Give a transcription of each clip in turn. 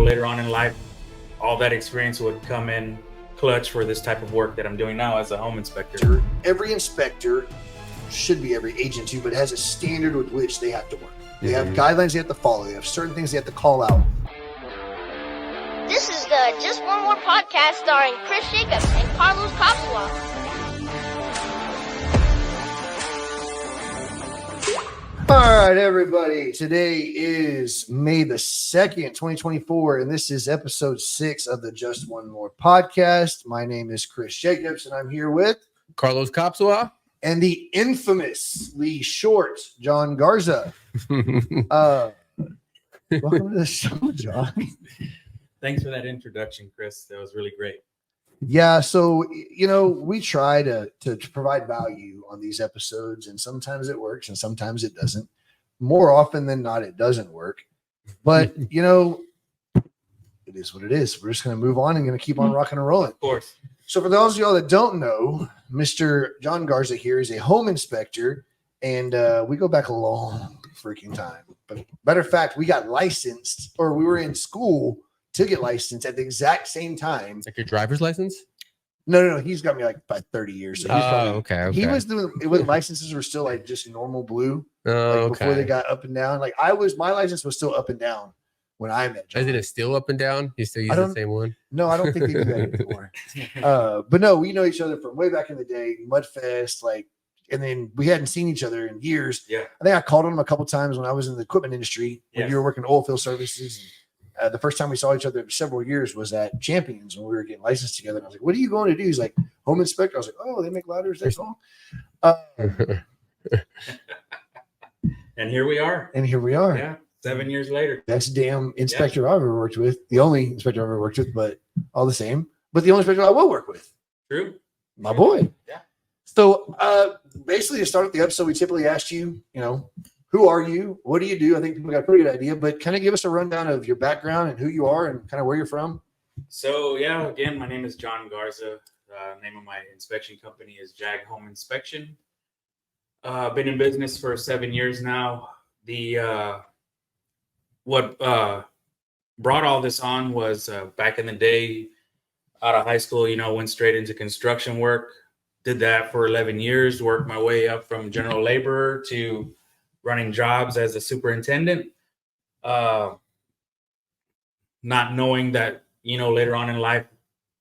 later on in life, all that experience would come in clutch for this type of work that I'm doing now as a home inspector. Every inspector should be every agent too, but has a standard with which they have to work. They have guidelines they have to follow. They have certain things they have to call out. This is the Just One More podcast starring Chris Jacobs and Carlos Kopszywa. All right, everybody. Today is May the 2nd, 2024, and this is episode 6 of the Just One More podcast. My name is Chris Jacobs, and I'm here with Carlos Kopszywa and the infamously short John Garza. Welcome to the show, John. Thanks for that introduction, Chris. That was really great. Yeah, so we try to provide value on these episodes, and sometimes it works and sometimes it doesn't. More often than not, it doesn't work. But it is what it is. We're just going to move on and going to keep on rocking and rolling. Of course. So for those of y'all that don't know, Mr. John Garza here is a home inspector, and we go back a long freaking time. But matter of fact, we got licensed, or we were in school to get licensed at the exact same time. like your driver's license? No. He's got me like by 30 years. So he's Okay. He was doing it when licenses were still like just normal blue. Before they got up and down. Like my license was still up and down when I met John. Is it still up and down? You still use the same one? No, I don't think they do that anymore. But no, we know each other from way back in the day, Mudfest, and then we hadn't seen each other in years. Yeah. I think I called on him a couple times when I was in the equipment industry when you were working oil field services. The first time we saw each other in several years was at Champions when we were getting licensed together. And I was like, "What are you going to do?" He's like, "Home inspector." I was like, "Oh, they make ladders. That's all." And here we are. Yeah, 7 years later. Best damn inspector I've ever worked with. The only inspector I've ever worked with, but all the same. But the only inspector I will work with. True. My boy. Yeah. So basically to start with the episode, we typically ask you, who are you? What do you do? I think people got a pretty good idea, but kind of give us a rundown of your background and who you are and kind of where you're from. So, again, my name is John Garza. Name of my inspection company is Jag Home Inspection. Been in business for 7 years now. What brought all this on was back in the day, out of high school, went straight into construction work. Did that for 11 years, worked my way up from general laborer to running jobs as a superintendent, not knowing that, later on in life,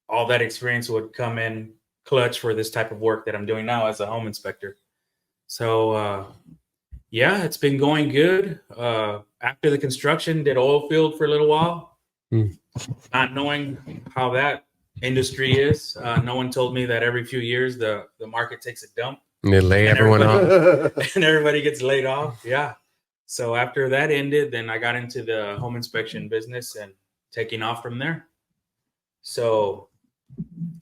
all that experience would come in clutch for this type of work that I'm doing now as a home inspector. So, it's been going good. After the construction, did oil field for a little while, not knowing how that industry is. No one told me that every few years the market takes a dump. And they lay everyone off. And everybody gets laid off. Yeah. So after that ended, then I got into the home inspection business and taking off from there. So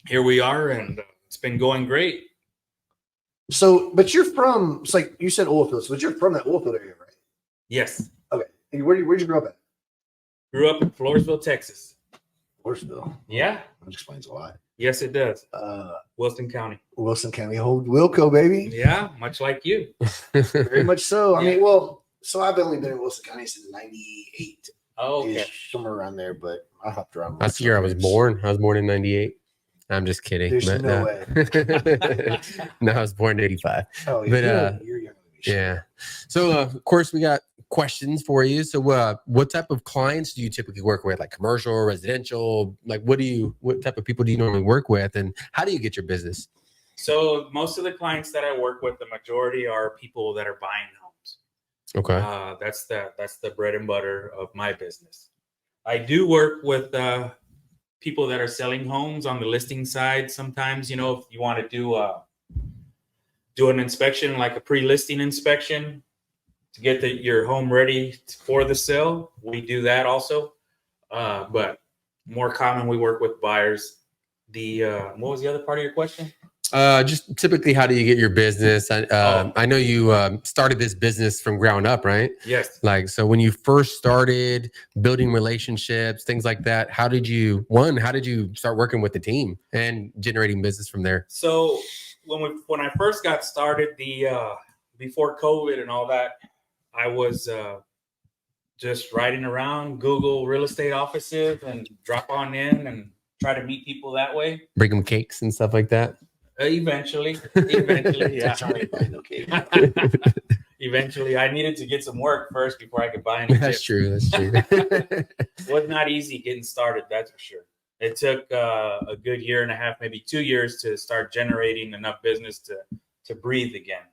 here we are, and it's been going great. So, but you're from, it's like you said oil fields, but you're from that oil field area, right? Yes. Okay. And where'd you grow up at? Grew up in Floresville, Texas. Floresville. Yeah. That explains a lot. Yes, it does. Wilson County. Wilson County. Old Wilco, baby. Yeah, much like you. Very much so. I mean, so I've only been in Wilson County since 98. Oh, okay. Somewhere around there, but I hopped around. That's the year I was born. I was born in 98. I'm just kidding. There's no way. No, I was born in 85. Oh, But, you're younger than me. Yeah. So, of course, we got questions for you. So, what type of clients do you typically work with? Like commercial, residential? Like, what type of people do you normally work with, and how do you get your business? So, most of the clients that I work with, the majority are people that are buying homes. Okay. That's the bread and butter of my business. I do work with people that are selling homes on the listing side. Sometimes, if you want to do an inspection, like a pre-listing inspection, to get your home ready for the sale, we do that also. But more common, we work with buyers. What was the other part of your question? Just typically, how do you get your business? I know you started this business from ground up, right? Yes. So when you first started building relationships, things like that, how did you start working with the team and generating business from there? So when I first got started, before COVID and all that, I was just riding around, Google real estate offices and drop on in and try to meet people that way. Bring them cakes and stuff like that. Eventually, yeah. Eventually, I needed to get some work first before I could buy any That's chips. true. That's true. It was not easy getting started, that's for sure. It took a good year and a half, maybe 2 years to start generating enough business to breathe again.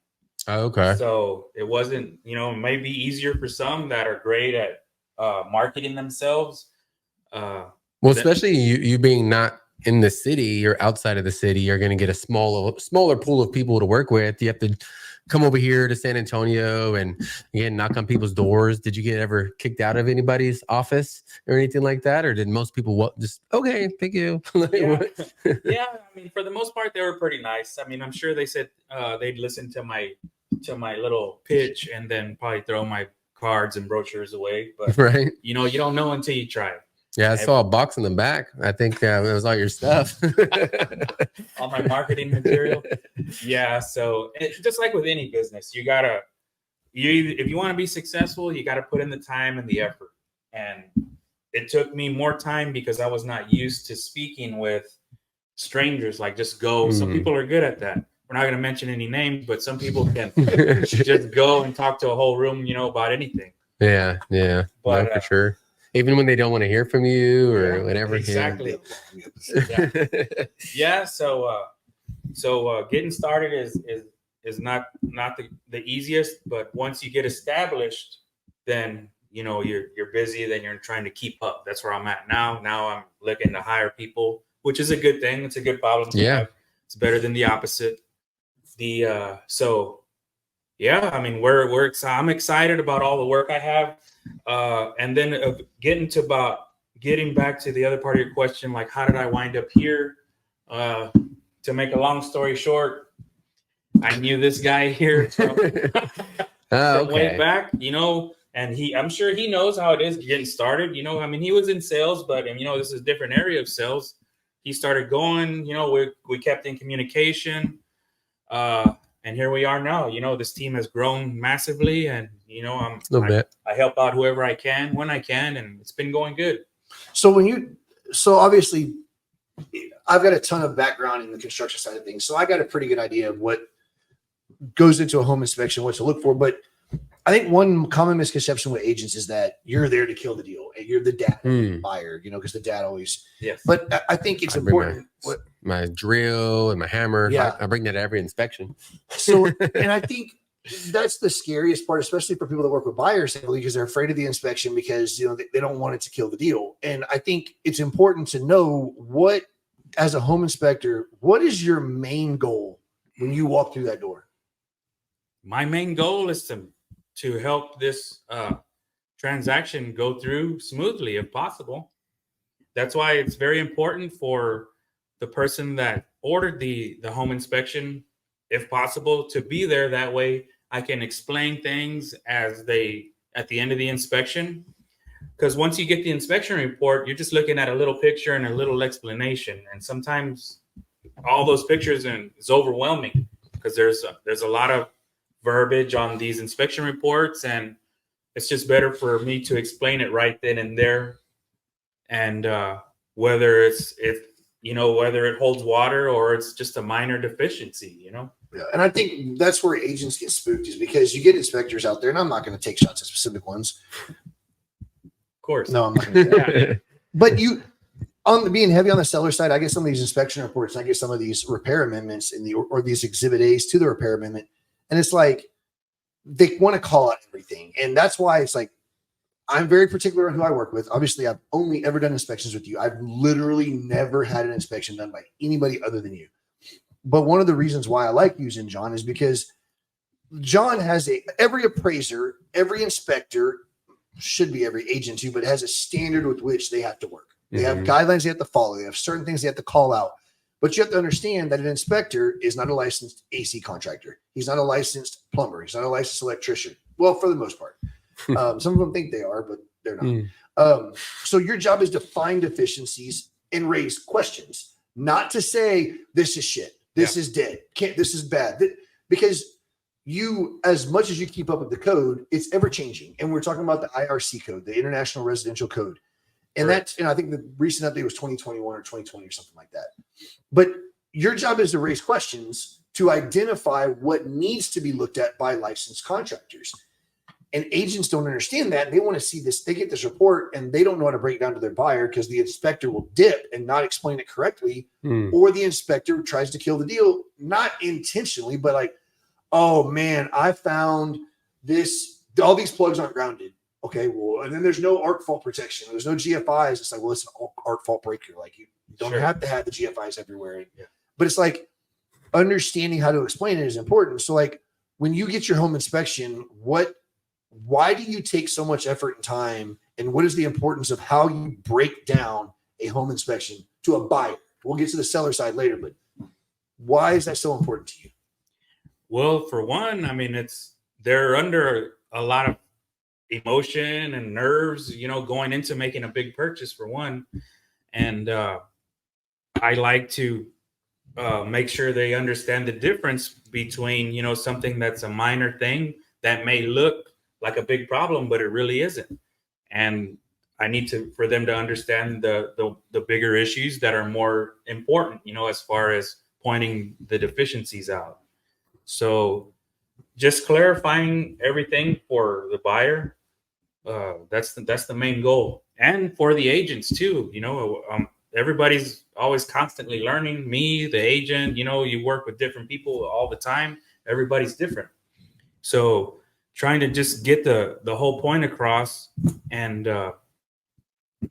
Okay. So it wasn't, maybe easier for some that are great at marketing themselves. Well, especially you being not in the city or outside of the city, you're going to get a smaller pool of people to work with. You have to come over here to San Antonio and again knock on people's doors. Did you get ever kicked out of anybody's office or anything like that, or did most people just okay, thank you? Yeah, I mean, for the most part, they were pretty nice. I mean, I'm sure they said they'd listen to my little pitch and then probably throw my cards and brochures away. But right, you don't know until you try. Yeah, I saw a box in the back. I think it was all your stuff. All my marketing material. Yeah, so just like with any business, if you want to be successful, you got to put in the time and the effort. And it took me more time because I was not used to speaking with strangers. Like just go. Some people are good at that. We're not going to mention any names, but some people can just go and talk to a whole room, about anything. Yeah, But, no, for sure. Even when they don't want to hear from you or whatever. Exactly. Yeah. So getting started is not the easiest, but once you get established, then you're busy. Then you're trying to keep up. That's where I'm at now. Now I'm looking to hire people, which is a good thing. It's a good problem to have. It's better than the opposite. I mean, I'm excited about all the work I have. And then getting back to the other part of your question, like how did I wind up here? To make a long story short, I knew this guy here from way back, and I'm sure he knows how it is getting started. I mean, he was in sales, but this is a different area of sales. He started going, we kept in communication. And here we are now. This team has grown massively, and I help out whoever I can when I can, and it's been going good. So obviously, I've got a ton of background in the construction side of things, so I got a pretty good idea of what goes into a home inspection, what to look for. But I think one common misconception with agents is that you're there to kill the deal, and you're the dad buyer, because the dad always. Yes. But I think it's important. My drill and my hammer. Yeah. I bring that to every inspection. So, and I think that's the scariest part, especially for people that work with buyers, because they're afraid of the inspection because they don't want it to kill the deal. And I think it's important to know as a home inspector, what is your main goal when you walk through that door? My main goal is to help this transaction go through smoothly, if possible. That's why it's very important for the person that ordered the home inspection, if possible, to be there. That way I can explain things at the end of the inspection. Because once you get the inspection report, you're just looking at a little picture and a little explanation. And sometimes all those pictures is overwhelming because there's a lot of verbiage on these inspection reports, and it's just better for me to explain it right then and there. And whether whether it holds water or it's just a minor deficiency, Yeah, and I think that's where agents get spooked, is because you get inspectors out there, and I'm not going to take shots at specific ones. Of course. No, I'm not going to. But being heavy on the seller side, I get some of these inspection reports, and I get some of these repair amendments or these exhibit A's to the repair amendment. And it's like, they want to call out everything. And that's why it's like, I'm very particular on who I work with. Obviously, I've only ever done inspections with you. I've literally never had an inspection done by anybody other than you. But one of the reasons why I like using John is because John has every appraiser, every inspector, should be every agent too, but has a standard with which they have to work. They have guidelines they have to follow. They have certain things they have to call out. But you have to understand that an inspector is not a licensed AC contractor. He's not a licensed plumber. He's not a licensed electrician. Well, for the most part. Some of them think they are, but they're not. So your job is to find deficiencies and raise questions, not to say this is shit. This is dead. This is bad. Because you, as much as you keep up with the code, it's ever changing. And we're talking about the IRC code, the International Residential Code. And Correct. I think the recent update was 2021 or 2020 or something like that. But your job is to raise questions to identify what needs to be looked at by licensed contractors. And agents don't understand that. They want to see this. They get this report and they don't know how to break it down to their buyer because the inspector will dip and not explain it correctly. Or the inspector tries to kill the deal, not intentionally, but like, oh man, I found this, all these plugs aren't grounded. Okay, well, and then there's no arc fault protection. There's no GFIs. It's like, well, it's an arc fault breaker. Like you don't have to have the GFIs everywhere. Yeah. But it's like understanding how to explain it is important. So like when you get your home inspection, why do you take so much effort and time? And what is the importance of how you break down a home inspection to a buyer? We'll get to the seller side later, but why is that so important to you? Well, for one, I mean, they're under a lot of emotion and nerves, going into making a big purchase for one. And I like to make sure they understand the difference between, something that's a minor thing that may look like a big problem, but it really isn't. And I need for them to understand the bigger issues that are more important, as far as pointing the deficiencies out. So just clarifying everything for the buyer, that's the main goal. And for the agents too, everybody's always constantly learning. Me, the agent, you work with different people all the time. Everybody's different. So trying to just get the whole point across and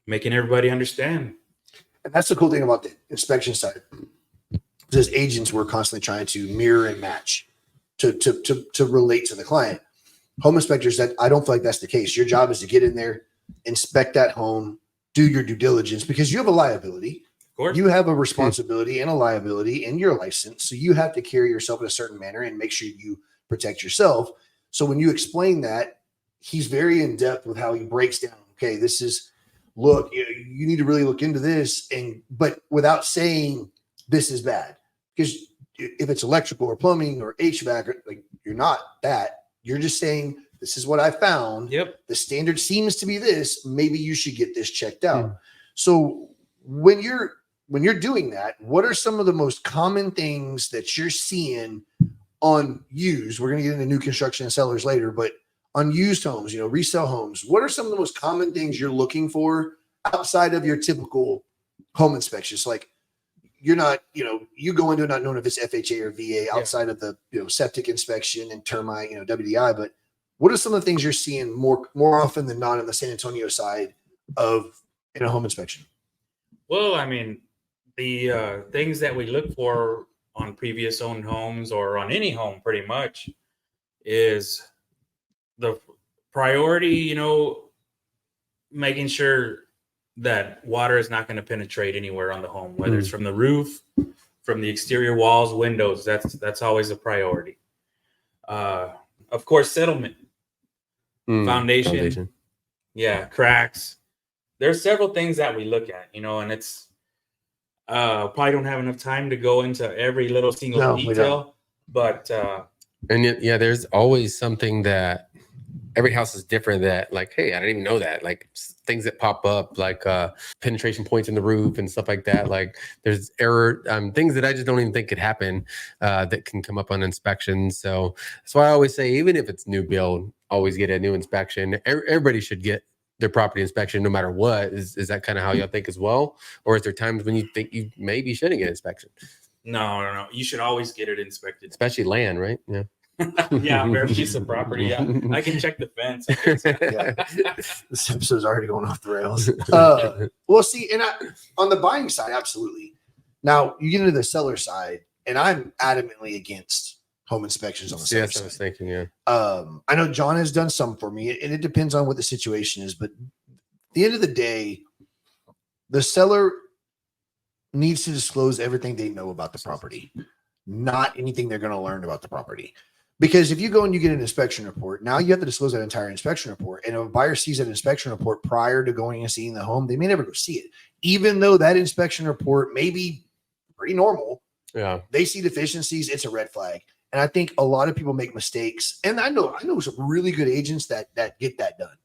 making everybody understand. And that's the cool thing about the inspection side. As agents, we're constantly trying to mirror and match to relate to the client. Home inspectors, that I don't feel like that's the case. Your job is to get in there, inspect that home, do your due diligence, because you have a liability. Of course. You have a responsibility and a liability in your license. So you have to carry yourself in a certain manner and make sure you protect yourself. So when you explain that, he's very in depth with how he breaks down. Okay, this is, look, you need to really look into this, but without saying this is bad, because if it's electrical or plumbing or HVAC, like you're not that. You're just saying this is what I found. Yep. The standard seems to be this. Maybe you should get this checked out. So when you're doing that, what are some of the most common things that you're seeing on used? We're going to get into new construction and sellers later, but on used homes, resale homes, what are some of the most common things you're looking for outside of your typical home inspections? Like you're not, you go into it not knowing if it's FHA or VA outside of the, septic inspection and termite, WDI, but what are some of the things you're seeing more often than not on the San Antonio side in a home inspection? Well, I mean, the things that we look for on previous owned homes or on any home pretty much is the priority, making sure that water is not going to penetrate anywhere on the home, whether it's from the roof, from the exterior walls, windows. That's always a priority. Of course, settlement, foundation. Yeah, cracks. There's several things that we look at, and it's probably don't have enough time to go into every little single detail, but and yeah, there's always something that every house is different that like, hey, I didn't even know that, like things that pop up, like penetration points in the roof and stuff like that. Like there's things that I just don't even think could happen that can come up on inspections. So that's why I always say, even if it's new build, always get a new inspection. Everybody should get their property inspection no matter what. Is that kind of how y'all think as well? Or is there times when you think you maybe shouldn't get inspection? No. You should always get it inspected. Especially land, right? Yeah. Yeah, bare piece of property. Yeah, I can check the fence. This episode's already going off the rails. Well, see, and on the buying side, absolutely. Now you get into the seller side, and I'm adamantly against home inspections on the seller side. I was thinking, yeah. I know John has done some for me, and it depends on what the situation is. But at the end of the day, the seller needs to disclose everything they know about the property, not anything they're going to learn about the property. Because if you go and you get an inspection report, now you have to disclose that entire inspection report. And if a buyer sees that inspection report prior to going and seeing the home, they may never go see it. Even though that inspection report may be pretty normal, yeah, they see deficiencies, it's a red flag. And I think a lot of people make mistakes. And I know some really good agents that get that done.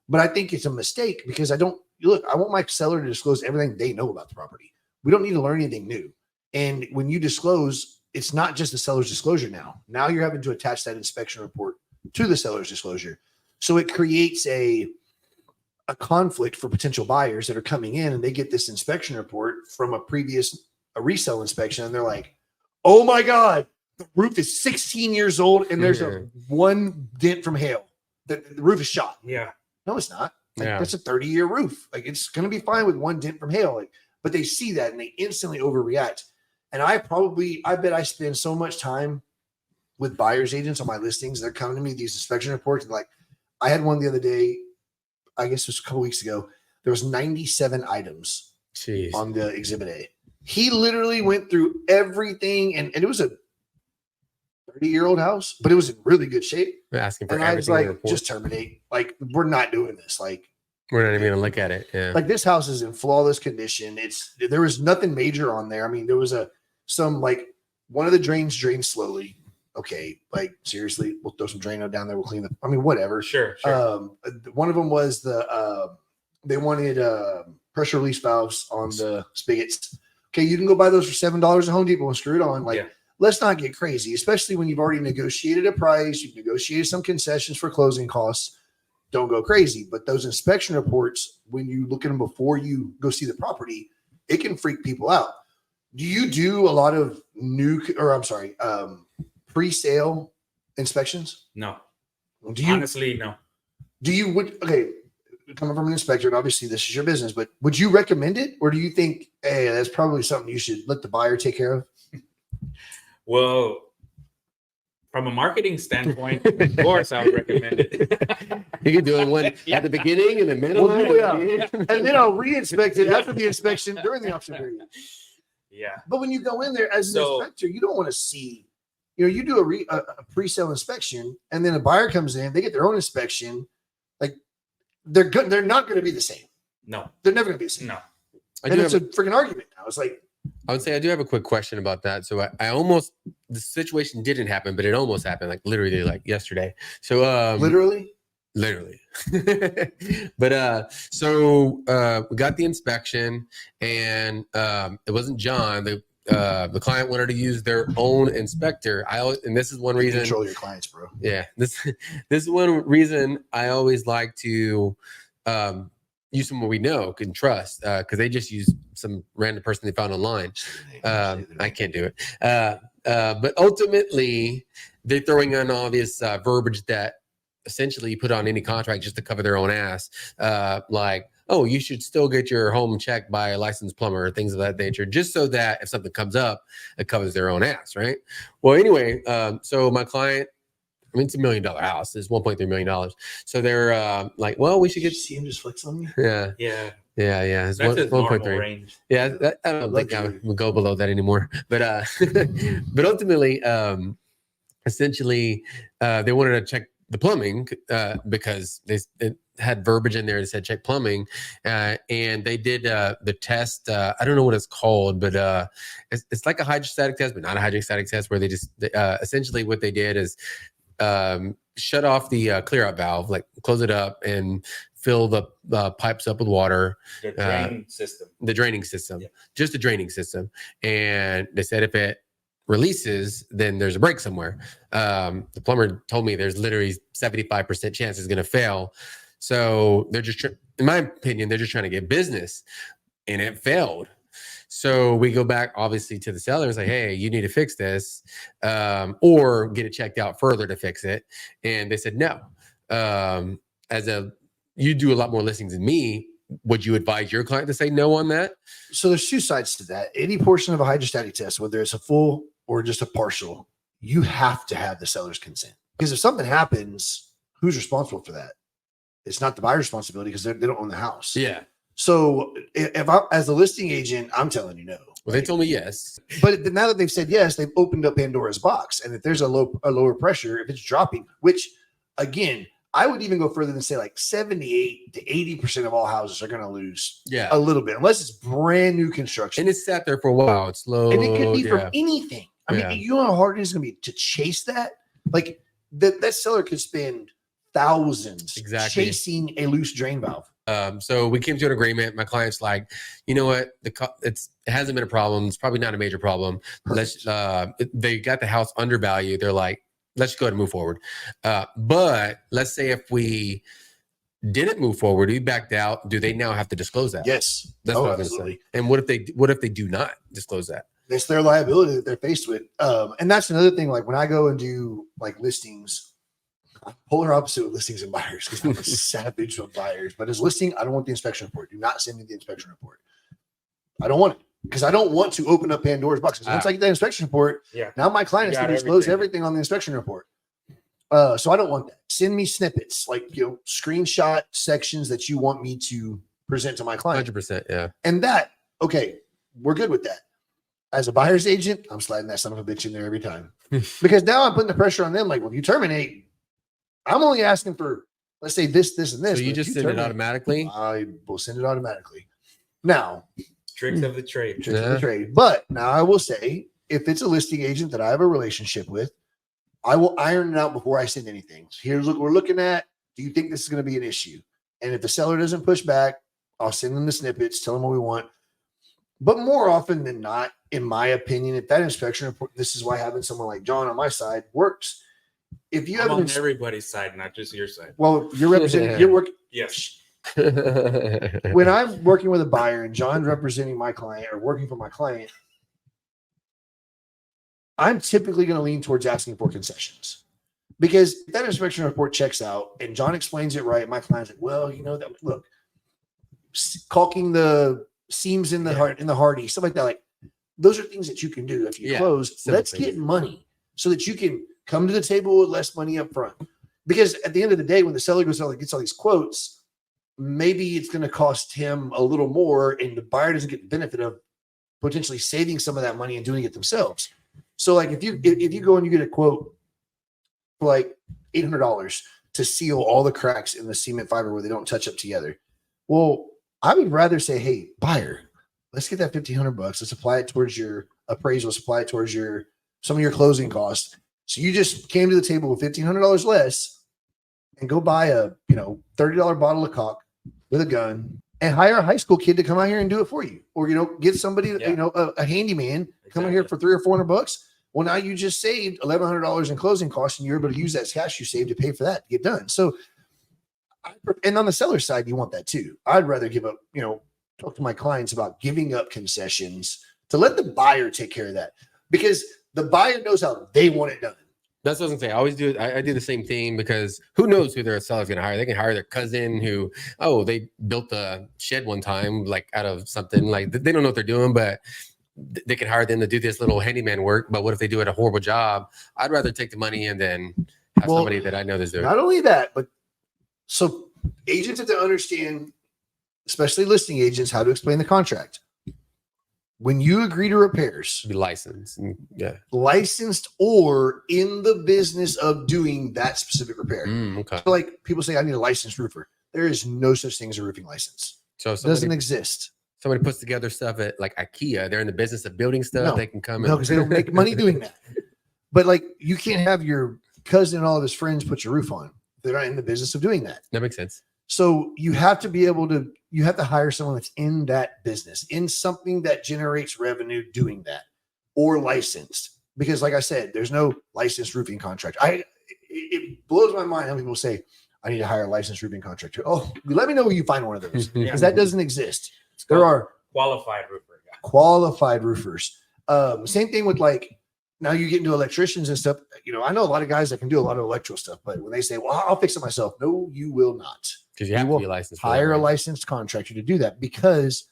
But I think it's a mistake because I want my seller to disclose everything they know about the property. We don't need to learn anything new. And when you disclose, it's not just the seller's disclosure now. Now you're having to attach that inspection report to the seller's disclosure. So it creates a conflict for potential buyers that are coming in and they get this inspection report from a resale inspection. And they're like, oh my God, the roof is 16 years old and there's a one dent from hail. The roof is shot. Yeah. No, it's not. That's a 30-year roof. Like it's going to be fine with one dent from hail. But they see that and they instantly overreact. And I bet I spend so much time with buyer's agents on my listings. They're coming to me, these inspection reports. And like, I had one the other day, I guess it was a couple weeks ago. There was 97 items on the exhibit A. He literally went through everything. And it was a 30-year-old house, but it was in really good shape. We're asking for and I was like, just terminate. Like, we're not doing this. Like, we're not even going to look at it. Yeah. Like this house is in flawless condition. There was nothing major on there. I mean, there was one of the drains drained slowly. Okay. Like seriously, we'll throw some Drano down there. We'll clean whatever. Sure. One of them was they wanted pressure release valves on the spigots. Okay. You can go buy those for $7 at Home Depot and screw it on. Let's not get crazy, especially when you've already negotiated a price. You've negotiated some concessions for closing costs. Don't go crazy. But those inspection reports, when you look at them before you go see the property, it can freak people out. Do you do a lot of pre-sale inspections? No. Honestly, no. Coming from an inspector, and obviously this is your business, but would you recommend it? Or do you think, hey, that's probably something you should let the buyer take care of? Well, from a marketing standpoint, of course, I would recommend it. You can do it one at the beginning and the middle. And then I'll re-inspect it after the inspection during the option period. Yeah. But when you go in there as an inspector, you don't want to see, you do a pre-sale inspection and then a buyer comes in, they get their own inspection. Like they're good. They're not going to be the same. No, they're never going to be the same. No. And it's a freaking argument now. It's like, I would say I do have a quick question about that. So the situation didn't happen, but it almost happened, like literally like yesterday. So literally. But so we got the inspection and it wasn't John. The client wanted to use their own inspector. And this is one reason. Control your clients, bro. Yeah. This is one reason I always like to use someone we know, can trust, because they just use some random person they found online. I can't do it. But ultimately, they're throwing in all this verbiage that essentially you put on any contract just to cover their own ass. Like, oh, you should still get your home checked by a licensed plumber or things of that nature, just so that if something comes up, it covers their own ass, right? Well, anyway, so my client, it's $1 million house. It's $1.3 million. So they're like, well, we should get. See him just flex on me. Yeah. It's that's 1.3 range. Yeah, I don't think I would go below that anymore. But but ultimately, essentially, they wanted to check the plumbing because it had verbiage in there that said check plumbing, and they did the test. I don't know what it's called, but it's like a hydrostatic test, but not a hydrostatic test. Where they just essentially what they did is shut off the clear out valve, like close it up and fill the pipes up with water. The draining system. The draining system. Yeah. Just the draining system. And they said if it releases, then there's a break somewhere. The plumber told me there's literally 75% chance it's going to fail. So they're just, in my opinion, they're just trying to get business, and it failed. So we go back, obviously, to the seller and say, hey, you need to fix this, or get it checked out further to fix it. And they said, no. You do a lot more listings than me. Would you advise your client to say no on that? So there's two sides to that. Any portion of a hydrostatic test, whether it's a full or just a partial, you have to have the seller's consent. Because if something happens, who's responsible for that? It's not the buyer's responsibility because they don't own the house. Yeah. So if I, as a listing agent, I'm telling you no. Well, they told me yes. But now that they've said yes, they've opened up Pandora's box. And if there's a lower pressure, if it's dropping, which again, I would even go further than say like 78 to 80% of all houses are going to lose a little bit, unless it's brand new construction. And it's sat there for a while. It's low. And it could be from anything. I mean, you know how hard it is going to be to chase that? Like that seller could spend thousands chasing a loose drain valve. So we came to an agreement. My client's like, you know what? It hasn't been a problem. It's probably not a major problem. They got the house undervalued. They're like, let's go ahead and move forward. But let's say if we didn't move forward, we backed out. Do they now have to disclose that? Yes, that's what I was going to say. And what if they do not disclose that? It's their liability that they're faced with. And that's another thing. Like when I go and do like listings, I'm polar opposite with listings and buyers because I'm a savage with buyers. But as listing, I don't want the inspection report. Do not send me the inspection report. I don't want it because I don't want to open up Pandora's box. Once I get that inspection report, now my client is going to disclose everything on the inspection report. So I don't want that. Send me snippets, like screenshot sections that you want me to present to my client. 100%, yeah. And that, okay, we're good with that. As a buyer's agent, I'm sliding that son of a bitch in there every time because now I'm putting the pressure on them. Like, well, if you terminate, I'm only asking for, let's say this, and this. So you just send it automatically? I will send it automatically. Now, tricks of the trade. But now I will say, if it's a listing agent that I have a relationship with, I will iron it out before I send anything. So here's what we're looking at. Do you think this is going to be an issue? And if the seller doesn't push back, I'll send them the snippets, tell them what we want. But more often than not, in my opinion, if that inspection report, this is why having someone like John on my side works. If you have on everybody's side, not just your side. Well, you're representing your work. Yes. When I'm working with a buyer and John's representing my client or working for my client, I'm typically going to lean towards asking for concessions because if that inspection report checks out and John explains it right, my client's like, well, that look, caulking the seams in the hardy, stuff like that. Like those are things that you can do if you close. Let's get money so that you can come to the table with less money up front. Because at the end of the day, when the seller goes out and gets all these quotes, maybe it's going to cost him a little more and the buyer doesn't get the benefit of potentially saving some of that money and doing it themselves. So like if you go and you get a quote for like $800 to seal all the cracks in the cement fiber where they don't touch up together. Well, I would rather say, hey, buyer, let's get that $1,500. Let's apply it towards your appraisal, apply it towards some of your closing costs. So you just came to the table with $1,500 less and go buy a $30 bottle of caulk with a gun and hire a high school kid to come out here and do it for you. Or, get somebody, a handyman come out here for $300 or $400. Well, now you just saved $1,100 in closing costs and you're able to use that cash you saved to pay for that to get done. So, and on the seller side, you want that too. I'd rather give up, talk to my clients about giving up concessions to let the buyer take care of that because the buyer knows how they want it done. That's what I was gonna say. I always do it. I do the same thing because who knows who their seller's gonna hire? They can hire their cousin who, they built a shed one time, like out of something. Like they don't know what they're doing, but they can hire them to do this little handyman work. But what if they do it a horrible job? I'd rather take the money and then have somebody that I know that's doing. Not only that, but so agents have to understand, especially listing agents, how to explain the contract. When you agree to repairs, be licensed, licensed or in the business of doing that specific repair. Okay. So like people say, I need a licensed roofer. There is no such thing as a roofing license. So it doesn't exist. Somebody puts together stuff at like IKEA. They're in the business of building stuff. No, they can come. No, because they don't make money doing that. But like you can't have your cousin and all of his friends put your roof on. They're not in the business of doing that. That makes sense. So you have to be able to, you have to hire someone that's in that business, in something that generates revenue doing that, or licensed. Because like I said, there's no licensed roofing contract. It blows my mind how people say, I need to hire a licensed roofing contractor. Oh, let me know where you find one of those. Because that doesn't exist. There are qualified roofers. Qualified roofers. Same thing with like, now you get into electricians and stuff. I know a lot of guys that can do a lot of electrical stuff, but when they say, well, I'll fix it myself. No, you will not. Because you have to be licensed. Hire a licensed contractor to do that because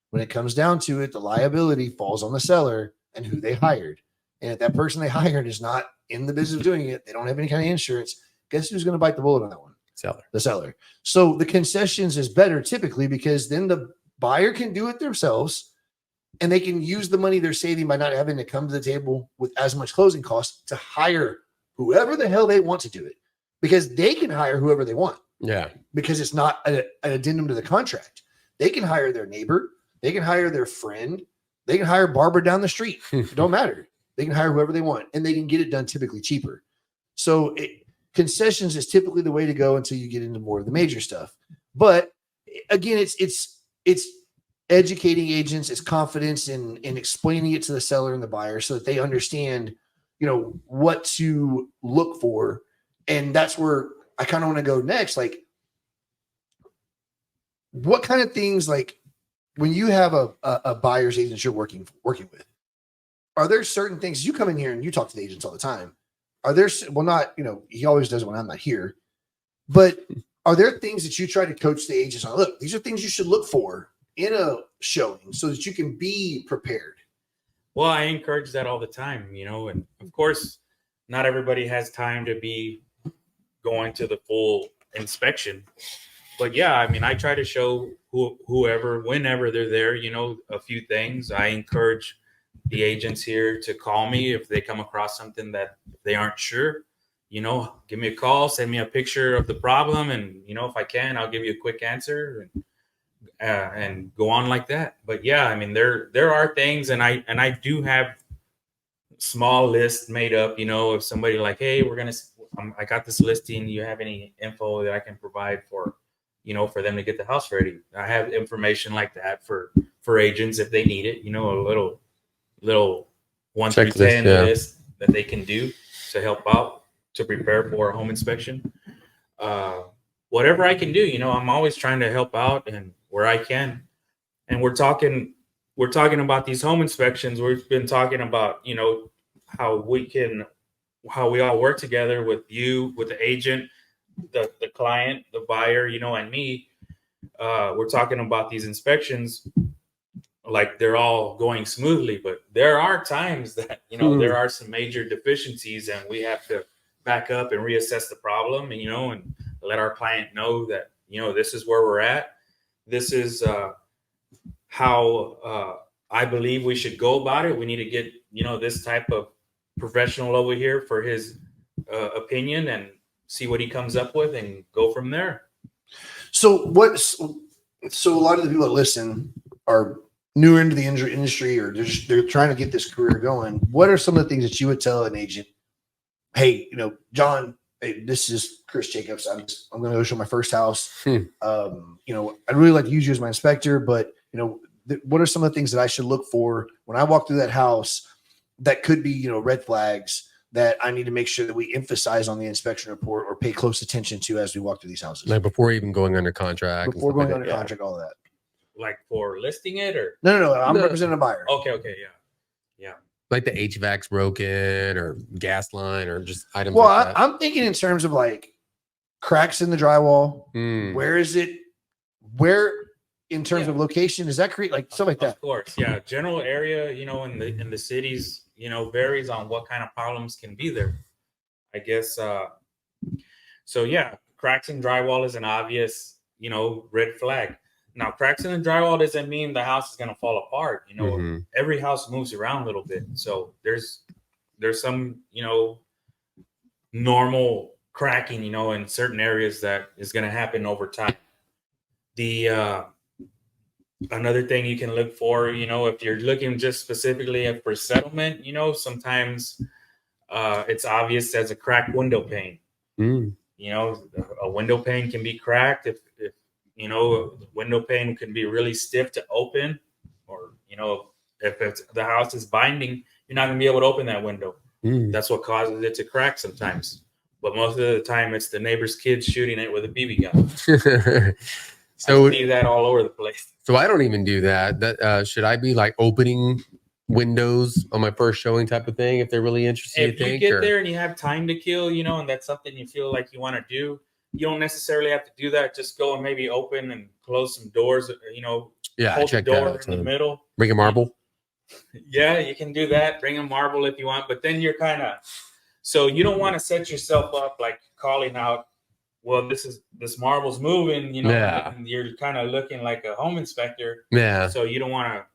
when it comes down to it, the liability falls on the seller and who they hired. And if that person they hired is not in the business of doing it, they don't have any kind of insurance, guess who's going to bite the bullet on that one? The seller. So the concessions is better typically because then the buyer can do it themselves. And they can use the money they're saving by not having to come to the table with as much closing costs to hire whoever the hell they want to do it because they can hire whoever they want. Yeah. Because it's not an addendum to the contract. They can hire their neighbor. They can hire their friend. They can hire Barbara down the street. It don't matter. They can hire whoever they want, and they can get it done typically cheaper. So concessions is typically the way to go until you get into more of the major stuff. But again, it's educating agents, it's confidence in explaining it to the seller and the buyer so that they understand, what to look for. And that's where I kind of want to go next. Like, what kind of things, like when you have a buyer's agent you're working with, are there certain things you come in here and you talk to the agents all the time? Are there, well, not, he always does when I'm not here, but are there things that you try to coach the agents on? Look, these are things you should look for in a showing so that you can be prepared. Well, I encourage that all the time, and of course, not everybody has time to be going to the full inspection. But yeah, I mean, I try to show whoever, whenever they're there, a few things. I encourage the agents here to call me if they come across something that they aren't sure. Give me a call, send me a picture of the problem, and if I can, I'll give you a quick answer and go on like that. But yeah, I mean, there are things, and I do have small lists made up. If somebody like, hey, I got this listing. Do you have any info that I can provide for them to get the house ready? I have information like that for agents if they need it. A little 1 through 10 list that they can do to help out to prepare for a home inspection. Whatever I can do, I'm always trying to help out and where I can. And we're talking about these home inspections. We've been talking about, how we all work together with the agent, the client, the buyer, and me. We're talking about these inspections like they're all going smoothly, but there are times that, there are some major deficiencies and we have to back up and reassess the problem, and let our client know that, this is where we're at. This is how I believe we should go about it. We need to get, this type of professional over here for his opinion and see what he comes up with and go from there. So a lot of the people that listen are newer into the industry, or they're trying to get this career going. What are some of the things that you would tell an agent? Hey, John, hey, this is Chris Jacobs. I'm going to go show my first house. I'd really like to use you as my inspector, but what are some of the things that I should look for when I walk through that house that could be, red flags that I need to make sure that we emphasize on the inspection report or pay close attention to as we walk through these houses? Like before even going under contract. Before going under contract, all of that. Like for listing it or? No. I'm representing a buyer. Okay. Yeah. Like the HVAC's broken or gas line or just items Well, like that. I'm thinking in terms of like cracks in the drywall. Where is it? Where in terms of location, does that create like stuff like that? Of course. Yeah. General area, in the cities, varies on what kind of problems can be there. I guess. So yeah, cracks in drywall is an obvious, red flag. Now, cracks in the drywall doesn't mean the house is going to fall apart. Every house moves around a little bit. So there's some, normal cracking, in certain areas that is going to happen over time. The another thing you can look for, if you're looking just specifically for settlement, sometimes it's obvious as a cracked window pane. A window pane can be cracked if window pane can be really stiff to open, or if the house is binding, you're not going to be able to open that window. That's what causes it to crack sometimes. But most of the time, it's the neighbor's kids shooting it with a BB gun. So I see that all over the place. So I don't even do that. That should I be like opening windows on my first showing type of thing if they're really interested? If you get there and you have time to kill, and that's something you feel like you want to do, you don't necessarily have to do that. Just go and maybe open and close some doors, Yeah, hold check the door that out, in the middle. Bring a marble. Yeah, you can do that. Bring a marble if you want, but then you're so you don't want to set yourself up like calling out, well, this marble's moving, and you're kind of looking like a home inspector. Yeah. So you don't want to,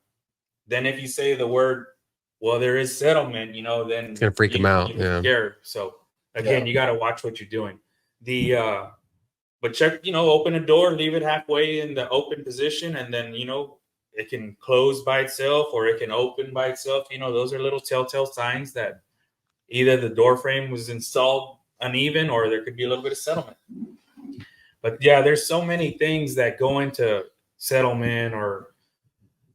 then if you say the word, well, there is settlement, then it's going to freak them out. Yeah. Scared. So again, you got to watch what you're doing. But check, open a door, leave it halfway in the open position. And then, it can close by itself or it can open by itself. Those are little telltale signs that either the door frame was installed uneven or there could be a little bit of settlement. But yeah, there's so many things that go into settlement, or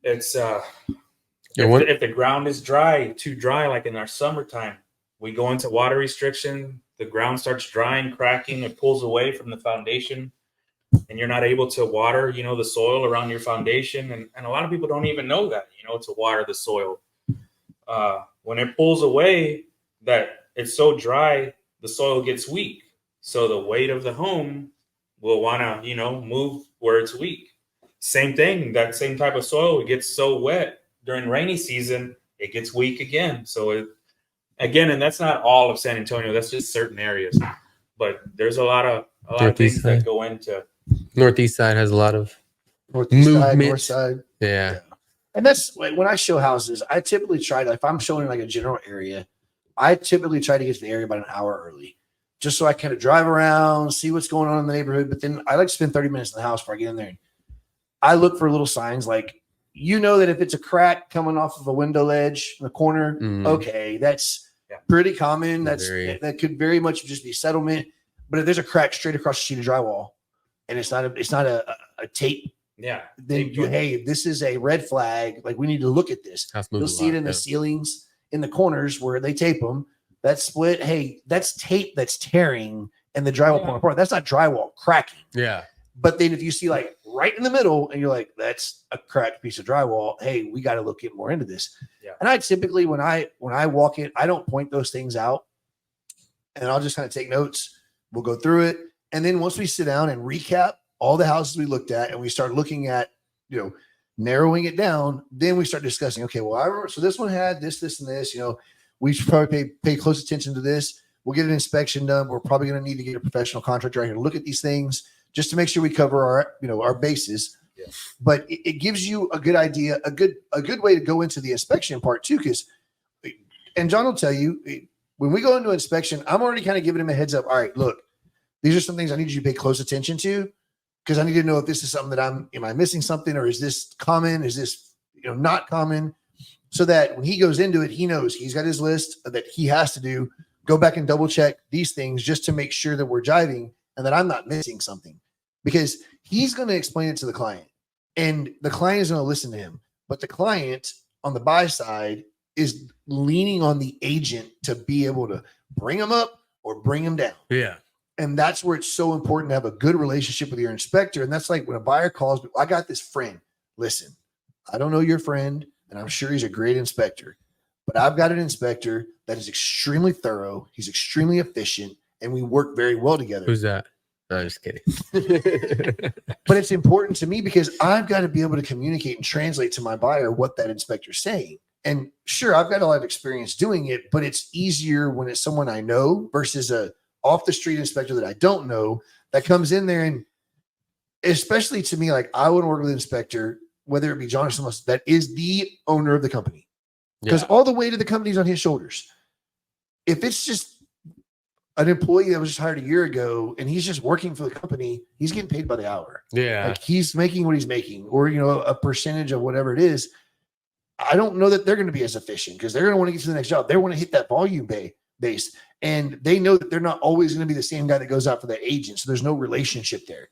it's if the ground is too dry, like in our summertime, we go into water restriction, the ground starts drying, cracking, it pulls away from the foundation, and you're not able to water, the soil around your foundation. And a lot of people don't even know that, to water the soil. When it pulls away, that it's so dry, the soil gets weak. So the weight of the home will want to, move where it's weak. Same thing, that same type of soil, it gets so wet during rainy season, it gets weak again. So and that's not all of San Antonio, that's just certain areas. But there's a lot of things that go into. Northeast side has a lot of Northeast side, movement. north side. Yeah. And that's like, when I show houses, I typically try to, if I'm showing like a general area, I typically try to get to the area about an hour early, just so I kind of drive around, see what's going on in the neighborhood. But then I like to spend 30 minutes in the house before I get in there. And I look for little signs like, that if it's a crack coming off of a window ledge in the corner, okay, that's pretty common. That could very much just be settlement. But if there's a crack straight across the sheet of drywall and it's not a tape, then hey, this is a red flag. Like, we need to look at this. You'll see it in the ceilings, in the corners where they tape them. That split, hey, that's tape that's tearing and the drywall pulling apart. That's not drywall cracking. Yeah. But then if you see like right in the middle and you're like, that's a cracked piece of drywall, hey, we got to get more into this. Yeah. And I typically, when I walk in, I don't point those things out, and I'll just kind of take notes. We'll go through it. And then once we sit down and recap all the houses we looked at, and we start looking at, narrowing it down, then we start discussing, okay, well, I remember, so this one had this, and this, we should probably pay close attention to this. We'll get an inspection done. We're probably going to need to get a professional contractor right here to look at these things, just to make sure we cover our bases. Yeah. But it gives you a good idea, a good way to go into the inspection part too. And John will tell you, when we go into inspection, I'm already kind of giving him a heads up. All right, look, these are some things I need you to pay close attention to, because I need to know if this is something that am I missing something, or is this common? Is this, not common? So that when he goes into it, he knows he's got his list that he has to do, go back and double check these things just to make sure that we're jiving and that I'm not missing something, because he's going to explain it to the client and the client is going to listen to him. But the client on the buy side is leaning on the agent to be able to bring them up or bring them down. Yeah. And that's where it's so important to have a good relationship with your inspector. And that's like when a buyer calls, I got this friend. Listen, I don't know your friend, and I'm sure he's a great inspector, but I've got an inspector that is extremely thorough. He's extremely efficient, and we work very well together. Who's that? No, I'm just kidding. But it's important to me because I've got to be able to communicate and translate to my buyer what that inspector's saying. And sure, I've got a lot of experience doing it, but it's easier when it's someone I know versus a off the street inspector that I don't know that comes in there. And especially to me, like, I would work with an inspector, whether it be John or someone else, that is the owner of the company, because all the weight of the company is on his shoulders. If it's just an employee that was just hired a year ago and he's just working for the company, he's getting paid by the hour. Yeah. Like, he's making what he's making, or, a percentage of whatever it is. I don't know that they're going to be as efficient because they're going to want to get to the next job. They want to hit that volume base. And they know that they're not always going to be the same guy that goes out for the agent. So there's no relationship there.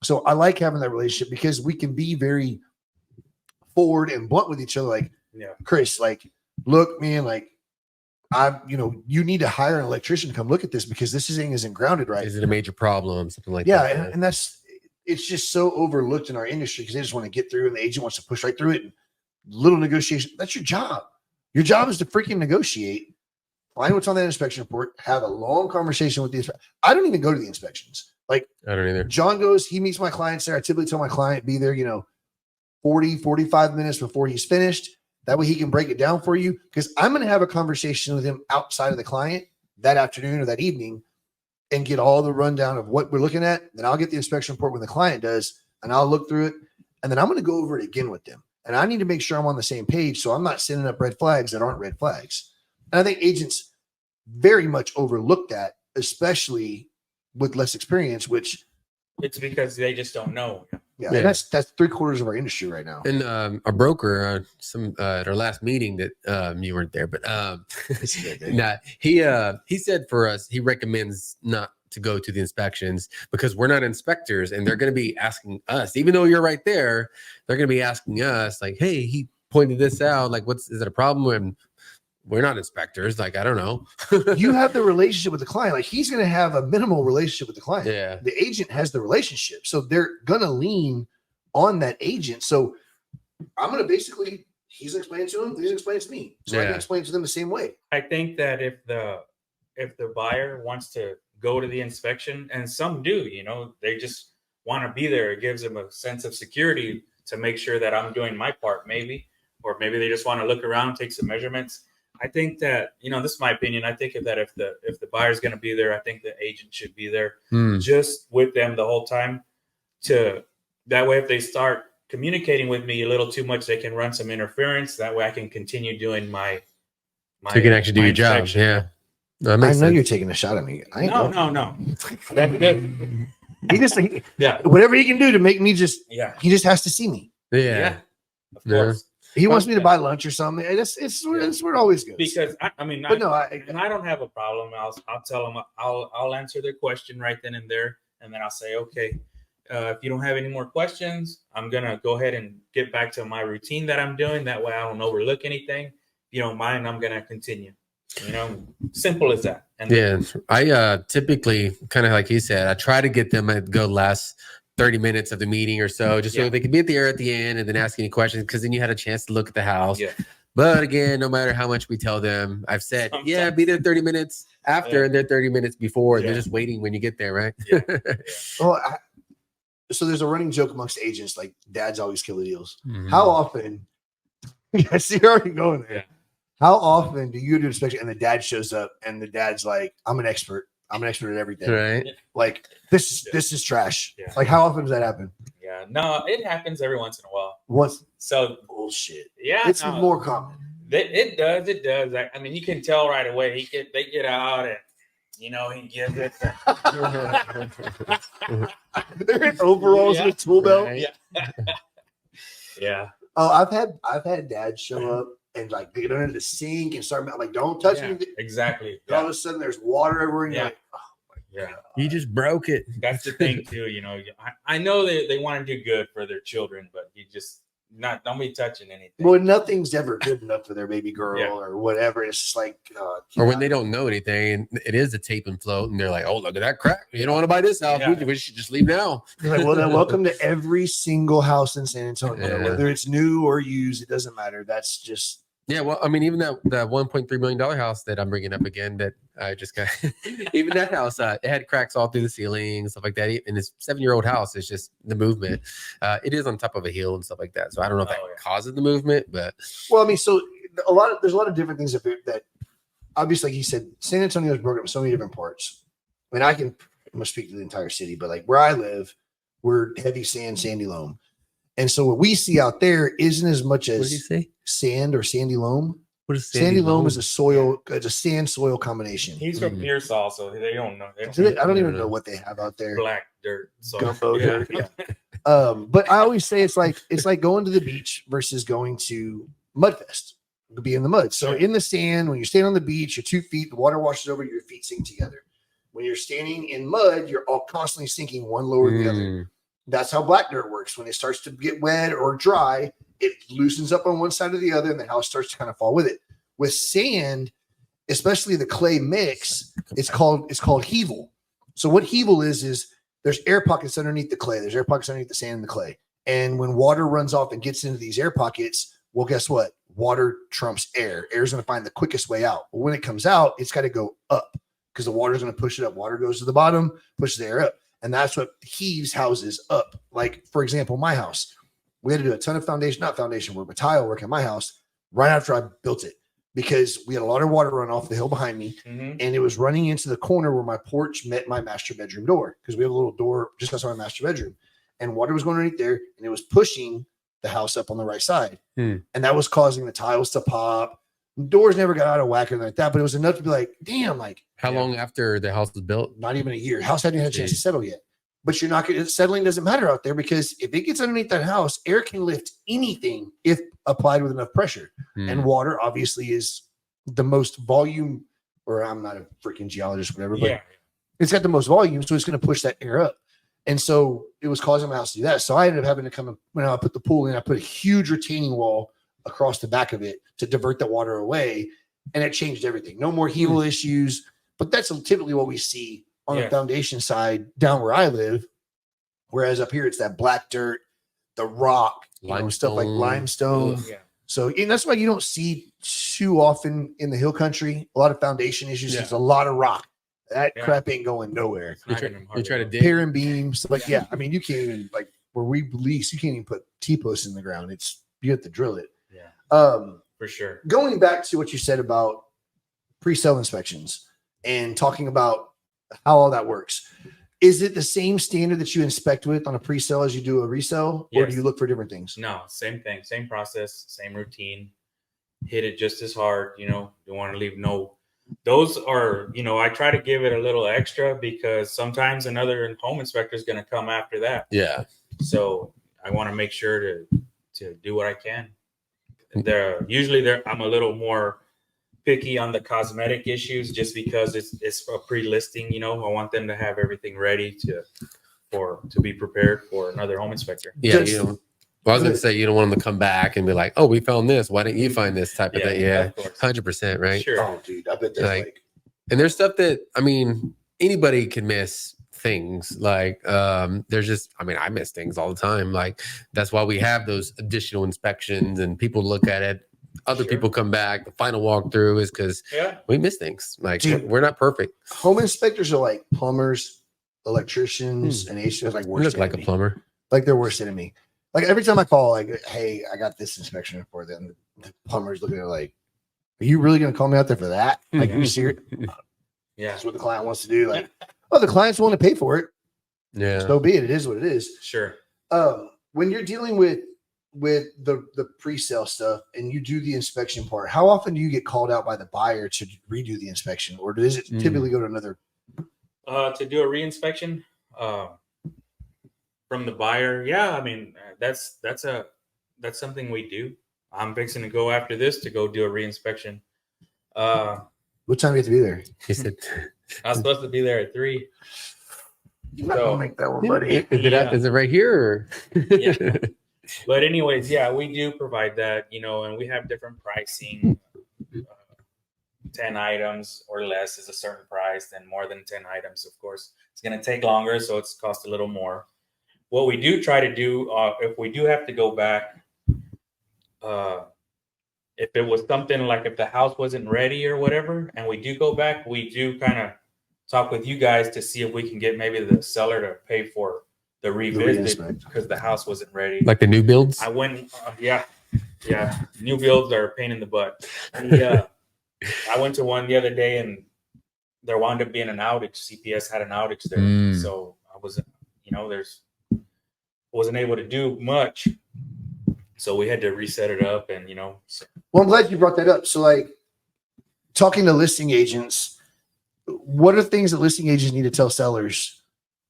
So I like having that relationship because we can be very forward and blunt with each other. Like, Chris, like, look, man, like, you need to hire an electrician to come look at this because this thing isn't grounded right. Is it a major problem? Something like that. Yeah. And it's just so overlooked in our industry because they just want to get through and the agent wants to push right through it. And little negotiation. That's your job. Your job is to freaking negotiate. Find what's on that inspection report. Have a long conversation with the inspector. I don't even go to the inspections. Like, I don't either. John goes, he meets my clients there. I typically tell my client be there, 40, 45 minutes before he's finished. That way he can break it down for you, because I'm going to have a conversation with him outside of the client that afternoon or that evening and get all the rundown of what we're looking at. Then I'll get the inspection report when the client does, and I'll look through it. And then I'm going to go over it again with them. And I need to make sure I'm on the same page, so I'm not sending up red flags that aren't red flags. And I think agents very much overlook that, especially with less experience, which it's because they just don't know. Yeah, and that's 3/4 of our industry right now. And a broker, at our last meeting that you weren't there, but he said for us, he recommends not to go to the inspections because we're not inspectors, and they're going to be asking us, even though you're right there, they're going to be asking us like, "Hey, he pointed this out. Like, is it a problem?" And we're not inspectors. Like, I don't know. You have the relationship with the client. Like, he's going to have a minimal relationship with the client. Yeah. The agent has the relationship. So they're going to lean on that agent. So I'm going to basically, he's explaining to him, he's explaining to me. So I can explain to them the same way. I think that if the buyer wants to go to the inspection, and some do, they just want to be there. It gives them a sense of security to make sure that I'm doing my part, maybe, or maybe they just want to look around, take some measurements. I think that, this is my opinion. I think that if the buyer's going to be there, I think the agent should be there just with them the whole time. That way, if they start communicating with me a little too much, they can run some interference. That way I can continue doing my so you can actually do your job. Yeah. No, I know sense. you're taking a shot at me. No. He just whatever he can do to make me he just has to see me. Yeah. Of course. He wants me to buy lunch or something. It's where it always goes. Because I don't have a problem. I'll tell them, I'll answer their question right then and there. And then I'll say, okay, if you don't have any more questions, I'm going to go ahead and get back to my routine that I'm doing. That way I don't overlook anything. If you don't mind, I'm going to continue. Simple as that. And I typically, kind of like he said, I try to get them to go last 30 minutes of the meeting or so, just so they can be there at the end and then ask any questions, because then you had a chance to look at the house. Yeah. But again, no matter how much we tell them, I've said, be there 30 minutes after and they're 30 minutes before. They're just waiting when you get there, right? Yeah. So there's a running joke amongst agents, like dads always kill the deals. Mm-hmm. How often? I see you're already going there. Yeah. How often do you do an inspection and the dad shows up and the dad's like, I'm an expert at everything. Right. Like this is trash. Yeah. Like how often does that happen? Yeah. No, it happens every once in a while. Once. So bullshit. Yeah. It's more common. It does. I mean, you can tell right away. They get out and he gives it. They're in overalls and a tool belt. Yeah. Yeah. Oh, I've had dads show up and like get under the sink and start like, don't touch anything. Exactly. All of a sudden there's water everywhere and you're like, oh my God. You just broke it. That's the thing too, I know they want to do good for their children, but you just don't be touching anything. Well, nothing's ever good enough for their baby girl or whatever. It's just like or when they don't know anything and it is a tape and float and they're like, oh, look at that crack. You don't want to buy this house. Yeah. We should just leave now. You're like, well, then welcome to every single house in San Antonio. Whether it's new or used, it doesn't matter. That's just well, I mean, even that $1.3 million house that I'm bringing up again, that I just got, even that house, it had cracks all through the ceiling and stuff like that. And this 7-year-old house is just the movement. It is on top of a hill and stuff like that. So I don't know if that causes the movement, but well, I mean, so there's a lot of different things that obviously, like he said, San Antonio is broken up in so many different parts. I mean, I'm gonna speak to the entire city, but like where I live, we're heavy sand, sandy loam. And so what we see out there isn't as much as what did you say? Sand or sandy loam. What is sandy loam? Is a soil, it's a sand soil combination. He's from Pearsall, so they don't know. I don't even know what they have out there. Black dirt, gumbo dirt. Yeah. But I always say it's like going to the beach versus going to Mudfest. Be in the mud. So in the sand, when you're standing on the beach, you're 2 feet, the water washes over, your feet sink together. When you're standing in mud, you're all constantly sinking one lower than the other. That's how black dirt works. When it starts to get wet or dry, it loosens up on one side or the other, and the house starts to kind of fall with it. With sand, especially the clay mix, it's called heaval. So what heaval is there's air pockets underneath the clay. There's air pockets underneath the sand and the clay. And when water runs off and gets into these air pockets, well, guess what? Water trumps air. Air's going to find the quickest way out. But when it comes out, it's got to go up because the water's going to push it up. Water goes to the bottom, pushes the air up. And that's what heaves houses up. Like, for example, my house, we had to do a ton of not foundation work, but tile work in my house right after I built it because we had a lot of water run off the hill behind me. Mm-hmm. And it was running into the corner where my porch met my master bedroom door because we have a little door just outside my master bedroom. And water was going underneath there and it was pushing the house up on the right side. And that was causing the tiles to pop. Doors never got out of whack or anything like that, but it was enough to be like, damn, like how long after the house was built? Not even a year. House hadn't had a chance to settle yet. but you're not going to, settling doesn't matter out there because if it gets underneath that house, air can lift anything if applied with enough pressure. And water obviously is the most volume, or I'm not a freaking geologist, whatever, but it's got the most volume. So it's going to push that air up. And so it was causing my house to do that. So I ended up having to come, when I put the pool in, I put a huge retaining wall across the back of it to divert the water away. And it changed everything. No more heel issues. But that's typically what we see on the foundation side down where I live. Whereas up here, it's that black dirt, the rock, stuff like limestone. So and that's why you don't see too often in the hill country a lot of foundation issues. There's a lot of rock. That crap ain't going nowhere. You try to dig. Pier and beams. Like, I mean, you can't even, like, where we lease, you can't even put T-posts in the ground. You have to drill it. For sure. Going back to what you said about pre-sale inspections and talking about how all that works. Is it the same standard that you inspect with on a pre-sale as you do a resale, or do you look for different things? No, same thing, same process, same routine. Hit it just as hard. You want to leave those are, I try to give it a little extra because sometimes another home inspector is going to come after that. Yeah. So I want to make sure to do what I can. I'm a little more picky on the cosmetic issues just because it's a pre-listing. I want them to have everything ready to be prepared for another home inspector. Yeah, I was going to say you don't want them to come back and be like, "Oh, we found this. Why didn't you find this?" type of thing. Yeah, 100%, right? Sure. Oh, dude, I bet that's and there's stuff that anybody can miss things. Like there's just, I miss things all the time. Like that's why we have those additional inspections and people look at it. Other people come back. The final walkthrough is because we miss things. Like, dude, we're not perfect. Home inspectors are like plumbers, electricians, and HVAC. Like, worse. You look like a plumber. Like they're worse than me. Like every time I call, like, hey, I got this inspection report. Then the plumber's looking at it like, are you really going to call me out there for that? Like, are you serious? Yeah, that's what the client wants to do. Like, the client's willing to pay for it. Yeah, so be it. It is what it is. Sure. When you're dealing with the pre-sale stuff and you do the inspection part, how often do you get called out by the buyer to redo the inspection, or does it typically go to another? To do a reinspection from the buyer, that's something we do. I'm fixing to go after this to go do a reinspection. What time do you have to be there? He said, I was supposed to be there at 3. You're not gonna make that one, buddy. Is it right here? Yeah. But anyways, we do provide that, and we have different pricing. 10 items or less is a certain price. Then more than 10 items, of course, it's going to take longer, so it's cost a little more. What we do try to do, if we do have to go back, if it was something like if the house wasn't ready or whatever, and we do go back, we do kind of talk with you guys to see if we can get maybe the seller to pay for the revisit because the house wasn't ready. Like the new builds? I went, new builds are a pain in the butt. Yeah. I went to one the other day and there wound up being an outage. CPS had an outage there. So I wasn't, wasn't able to do much. So we had to reset it up and, So. Well, I'm glad you brought that up. So like talking to listing agents, what are things that listing agents need to tell sellers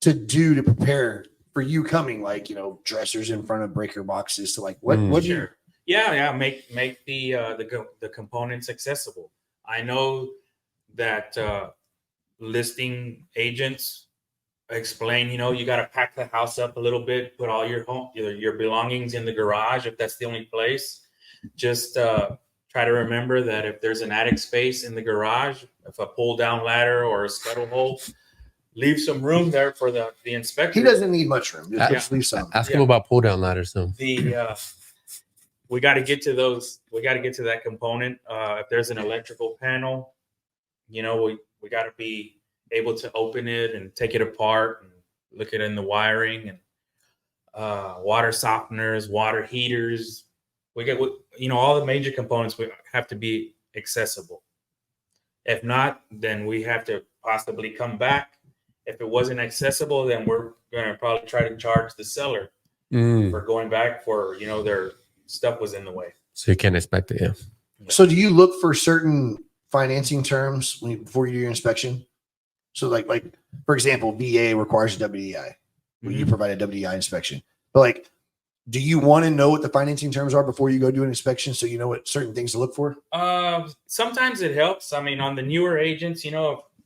to do to prepare for you coming? Like, dressers in front of breaker boxes. So like what Sure. Make the components accessible. I know that listing agents explain, you got to pack the house up a little bit, put all your belongings in the garage if that's the only place. Just try to remember that if there's an attic space in the garage, if a pull down ladder or a scuttle hole, leave some room there for the inspector. He doesn't need much room. Just leave some. Ask him about pull down ladders. So we got to get to those. We got to get to that component. If there's an electrical panel, we got to be able to open it and take it apart and look at it in the wiring and water softeners, water heaters. We get all the major components. We have to be accessible. If not, then we have to possibly come back. If it wasn't accessible, then we're going to probably try to charge the seller for going back for, their stuff was in the way. So you can't expect it, yeah. So do you look for certain financing terms before you do your inspection? So like for example, VA requires a WDI. will you provide a WDI inspection? But like, do you want to know what the financing terms are before you go do an inspection so you know what certain things to look for? Sometimes it helps. I mean, on the newer agents,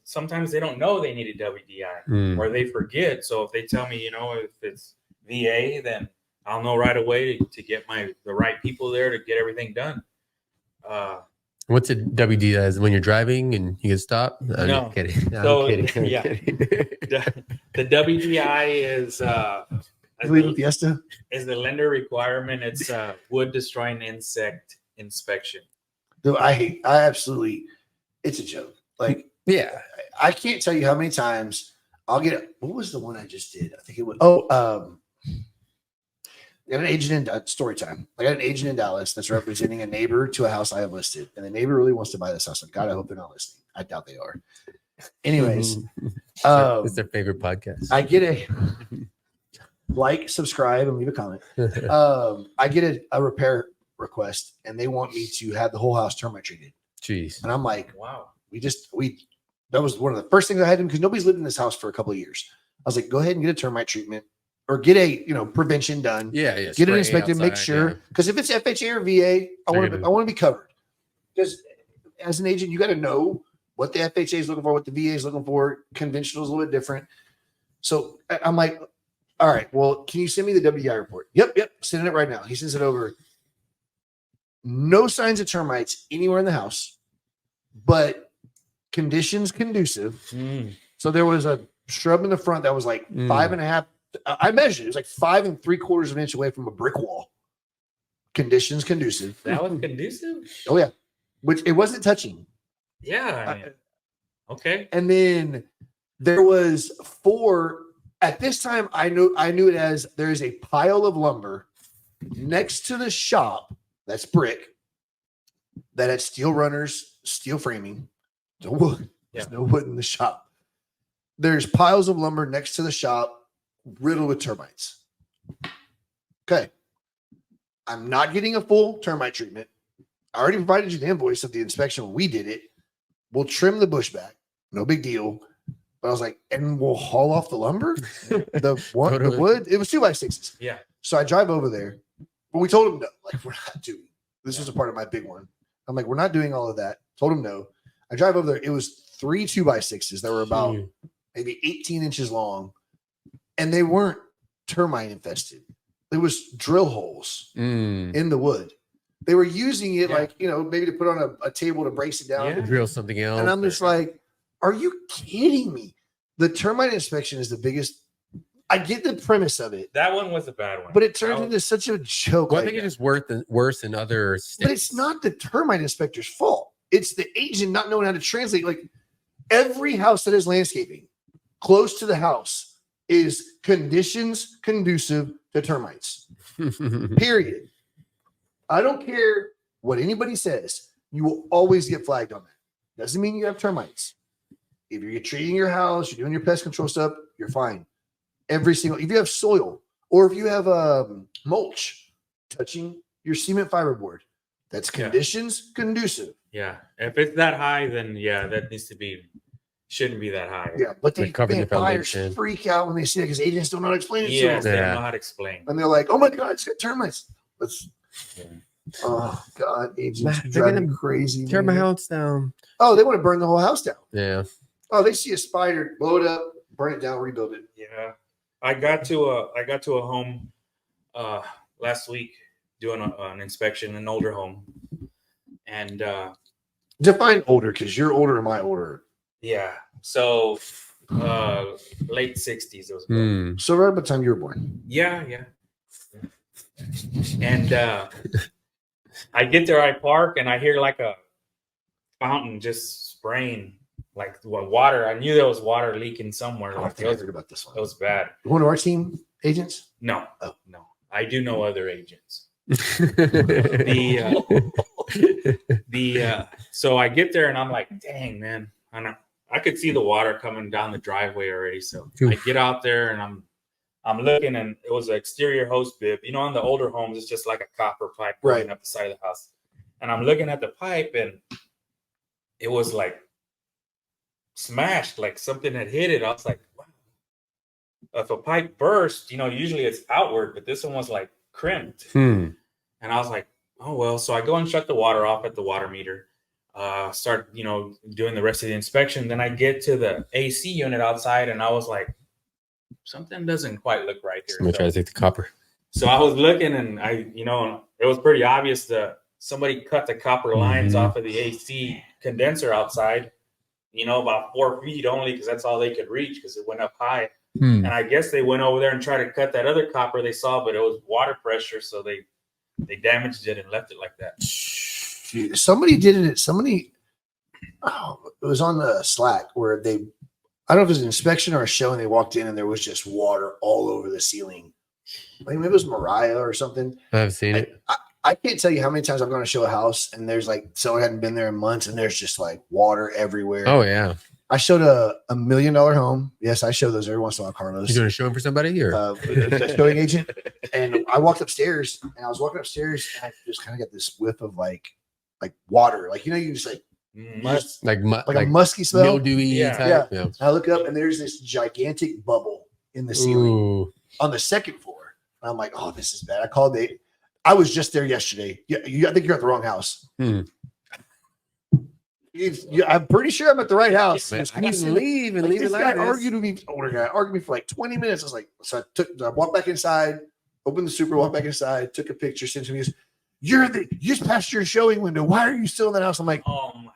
sometimes they don't know they need a WDI or they forget. So if they tell me, if it's VA, then I'll know right away to get the right people there to get everything done. What's a WDI? Is when you're driving and you can stop? No. I'm kidding. So, I'm kidding. yeah. Kidding. The WDI is Fiesta? is the lender requirement. It's wood destroying insect inspection. No, I absolutely, it's a joke. Like, Yeah. I can't tell you how many times I'll get, what was the one I just did? I think it was, I got an agent in story time. I got an agent in Dallas that's representing a neighbor to a house I have listed. And the neighbor really wants to buy this house. Like, God, I hope they're not listening. I doubt they are. Anyways, It's their favorite podcast. I get a like, subscribe, and leave a comment. I get a repair request, and they want me to have the whole house termite treated. Jeez. And I'm like, Wow. that was one of the first things I had because nobody's lived in this house for a couple of years. I was like, go ahead and get a termite treatment or get a prevention done. Yeah. Get it inspected, make sure. Because if it's FHA or VA, I want to be covered. Because as an agent, you got to know what the FHA is looking for, what the VA is looking for. Conventional is a little bit different. So I'm like, all right, well, can you send me the WDI report? Yep. Sending it right now. He sends it over. No signs of termites anywhere in the house, but conditions conducive. So there was a shrub in the front that was like 5.5. I measured it was like 5 3/4 of an inch away from a brick wall. Conditions conducive. That was conducive? Oh yeah, which it wasn't touching. Yeah. Okay. And then there was 4. At this time, I knew it as there is a pile of lumber next to the shop that's brick that had steel runners, steel framing, no wood. There's no wood in the shop. There's piles of lumber next to the shop riddled with termites. Okay. I'm not getting a full termite treatment. I already provided you the invoice of the inspection when we did it. We'll trim the bush back. No big deal. But I was like, and we'll haul off the lumber? The wood? It was 2x6s. Yeah. So I drive over there. But we told him no. Like, we're not doing. This was a part of my big one. I'm like, we're not doing all of that. Told him no. I drive over there. It was 3 2x6s that were about maybe 18 inches long. And they weren't termite infested. It was drill holes in the wood. They were using it maybe to put on a table to brace it down. To drill something else. And I'm just like, are you kidding me? The termite inspection is the biggest. I get the premise of it. That one was a bad one. But it turned into such a joke. Well, I think it's just worse than other states. But it's not the termite inspector's fault. It's the agent not knowing how to translate. Like, every house that is landscaping close to the house is conditions conducive to termites. Period. I don't care what anybody says. You will always get flagged on that. Doesn't mean you have termites. If you're treating your house, you're doing your pest control stuff, you're fine. If you have soil or if you have mulch touching your cement fiberboard, that's conditions conducive. Yeah. If it's that high, then that shouldn't be that high. Yeah, but They cover the buyers foundation. freak out when they see it because agents don't know how to explain it to Yes, them. they don't know how to explain. And they're like, oh my God, it's got termites. Oh God, agents They're drive gonna me crazy. Tear my man. house down. Oh, they want to burn the whole house down. Yeah. Oh, they see a spider, blow it up, burn it down, rebuild it. Yeah. I got to a home last week doing an inspection, an older home. And Define older, because you're older and my older. yeah. So late 60s it was built. So right about the time you were born. Yeah. And I get there, I park, and I hear like a fountain just spraying, like water. I knew there was water leaking somewhere. I Like think I heard about this one. it was bad. One of our team agents? No, Oh. no. I do know other agents. So I get there and I'm like, dang, man. I could see the water coming down the driveway already. So I get out there and I'm looking, and it was an exterior hose bib. On the older homes, it's just like a copper pipe running up the side of the house. And I'm looking at the pipe, and it was like smashed, like something had hit it. I was like, wow. if a pipe burst, usually it's outward, but this one was like crimped. Hmm. And I was like, oh, well. So I go and shut the water off at the water meter, start, doing the rest of the inspection. Then I get to the AC unit outside and I was like, something doesn't quite look right here. Somebody try to take the copper. So I was looking and it was pretty obvious that somebody cut the copper lines off of the AC condenser outside, about 4 feet only, because that's all they could reach because it went up high. And I guess they went over there and tried to cut that other copper they saw, but it was water pressure. So they damaged it and left it like that. Somebody did it. It was on the Slack where I don't know if it was an inspection or a show, and they walked in and there was just water all over the ceiling. Like maybe it was Mariah or something. I've seen it. I can't tell you how many times I've gone to show a house and there's like someone hadn't been there in months and there's just like water everywhere. Oh yeah. I showed a $1 million home. Yes, I show those every once in a while, Carlos. You doing a showing for somebody or A showing agent. And I walked upstairs and I was walking upstairs and I just kind of got this whiff of like water. Like, you just like a musky smell. mildewy Yeah. type. Yeah. I look up and there's this gigantic bubble in the ceiling on the second floor. And I'm like, oh, this is bad. I called I was just there yesterday. I think you're at the wrong house. I'm pretty sure I'm at the right house. Man, I can leave and leave it this like guy this. argued with me. Older guy argued with me for like 20 minutes. I was like, so I walked back inside, opened the super, walked back inside, took a picture, sent to me. You just passed your showing window. Why are you still in that house? I'm like, Oh my.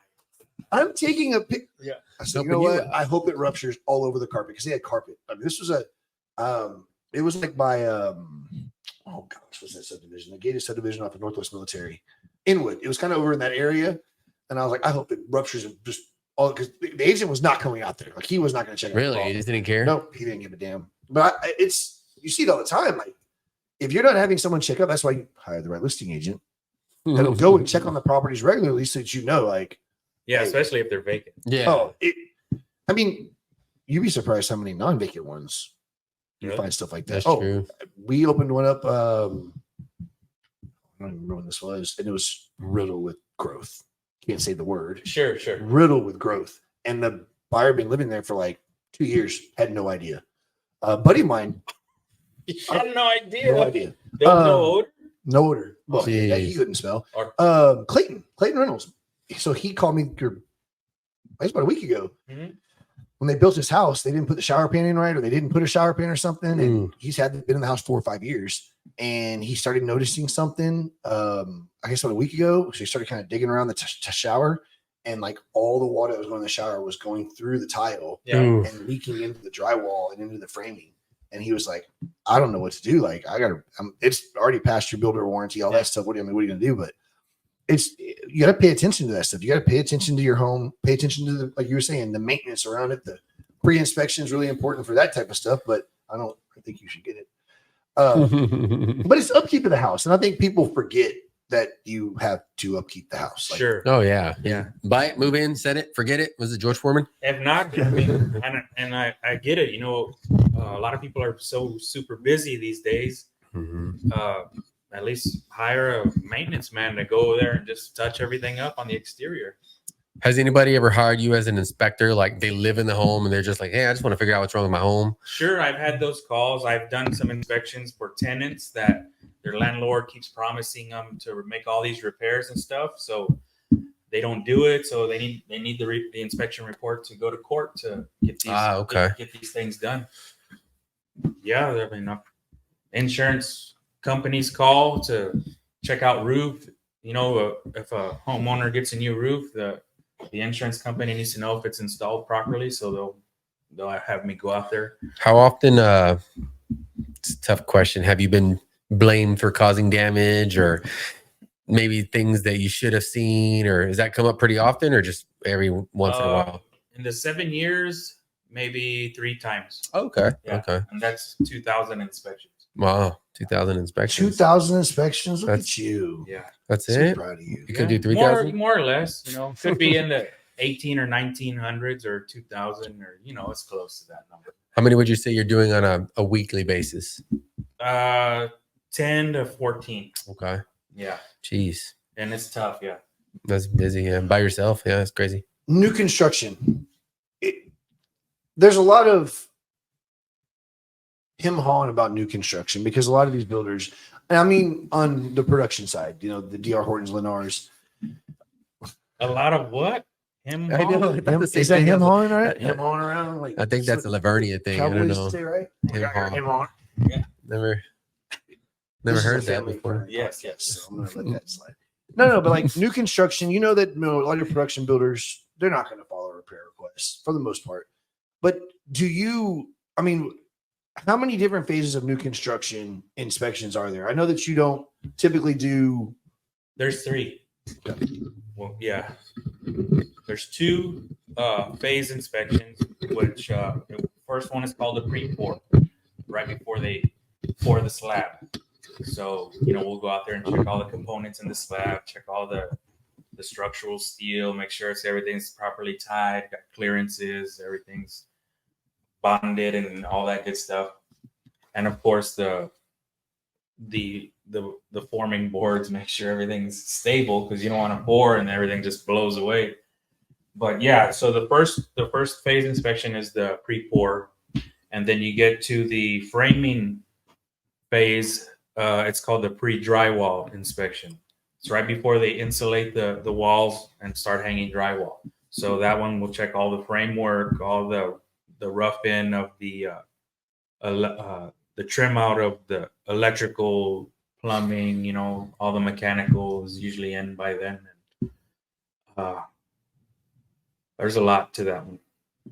I'm taking a pic. Yeah. I said, you Helping know you what? out. I hope it ruptures all over the carpet because they had carpet. I mean, this was it was like by oh gosh, what's that subdivision? The gated subdivision off of Northwest Military, Inwood. It was kind of over in that area, and I was like, I hope it ruptures and just all because the agent was not coming out there. Like he was not going to check. Really? You just didn't care? No, he didn't give a damn. But you see it all the time. Like if you're not having someone check up, that's why you hire the right listing agent. That'll go and check on the properties regularly so that like. Yeah, Hey. especially if they're vacant. Yeah. Oh, I mean, you'd be surprised how many non-vacant ones you Really? find stuff like that. That's Oh, true. we opened one up. I don't even remember when this was, and it was riddled with growth. Can't say the word. Sure. Riddled with growth, and the buyer had been living there for like 2 years. Had no idea. A buddy of mine, I had no idea. no idea, There was no odor. no odor. Well, yeah, he Jeez. couldn't smell. Or- Clayton Reynolds. So he called me. It's about a week ago. Mhm. When they built his house, they didn't put the shower pan in right, or they didn't put a shower pan or something. And he's been in the house 4 or 5 years, and he started noticing something. I guess about a week ago, so he started kind of digging around the shower, and like all the water that was going in the shower was going through the tile Yeah. and leaking into the drywall and into the framing. And he was like, "I don't know what to do. Like, it's already past your builder warranty, all that stuff. What are you gonna do?" But you got to pay attention to that stuff. You got to pay attention to your home, pay attention to like you were saying, the maintenance around it. The pre-inspection is really important for that type of stuff, but I think you should get it. But it's upkeep of the house. And I think people forget that you have to upkeep the house. Like, Sure. Oh yeah. Yeah. Buy it, move in, set it, forget it. Was it George Foreman? If not, I mean, and I get it. A lot of people are so super busy these days. At least hire a maintenance man to go there and just touch everything up on the exterior. Has anybody ever hired you as an inspector? Like they live in the home and they're just like, hey, I just want to figure out what's wrong with my home. Sure, I've had those calls. I've done some inspections for tenants that their landlord keeps promising them to make all these repairs and stuff. So they don't do it. So they need the inspection report to go to court to get these get these things done. Yeah, I mean, insurance companies call to check out roof. If a homeowner gets a new roof, the insurance company needs to know if it's installed properly. So they'll have me go out there. How often? It's a tough question. Have you been blamed for causing damage, or maybe things that you should have seen, or does that come up pretty often, or just every once in a while? In the 7 years, maybe 3 times. Okay. Yeah. Okay. And that's 2,000 inspections. Wow. 2,000 inspections. 2,000 inspections. Look That's- at you. Yeah. That's So it. proud of you. You can do 3,000. More or less. Could be in the 18 or 1900s or 2,000 or it's close to that number. How many would you say you're doing on a weekly basis? 10 to 14. Okay. Yeah. Jeez. And it's tough. Yeah. That's busy. Yeah. By yourself. Yeah. That's crazy. New construction. There's a lot of him hawing about new construction, because a lot of these builders, and I mean on the production side, the DR Hortons, Lennars. A lot of what? Him? I know. hawing? I thought the same Is that thing. him I was hawing, right? like, Him hawing around, like I think that's a Lavernia thing. I don't Cowboys know. say, right? Him haw. Him hawing. Never This is heard a that family before. friendly Yes, podcast, yes. So I'm gonna let that slide. No, but like new construction, a lot of production builders, they're not going to follow repair requests for the most part. But how many different phases of new construction inspections are there? I know that you don't typically do. There's 3. Well, yeah. There's 2 phase inspections, which the first one is called the pre-pour, right before they pour the slab. So, we'll go out there and check all the components in the slab, check all the structural steel, make sure everything's properly tied, got clearances, everything's bonded and all that good stuff. And of course the forming boards, make sure everything's stable, because you don't want to pour and everything just blows away. But yeah, so the first phase inspection is the pre-pour, and then you get to the framing phase. It's called the pre-drywall inspection. It's right before they insulate the walls and start hanging drywall. So that one will check all the framework, all the rough in of the trim out of the electrical, plumbing, all the mechanical is usually in by then. There's a lot to that one.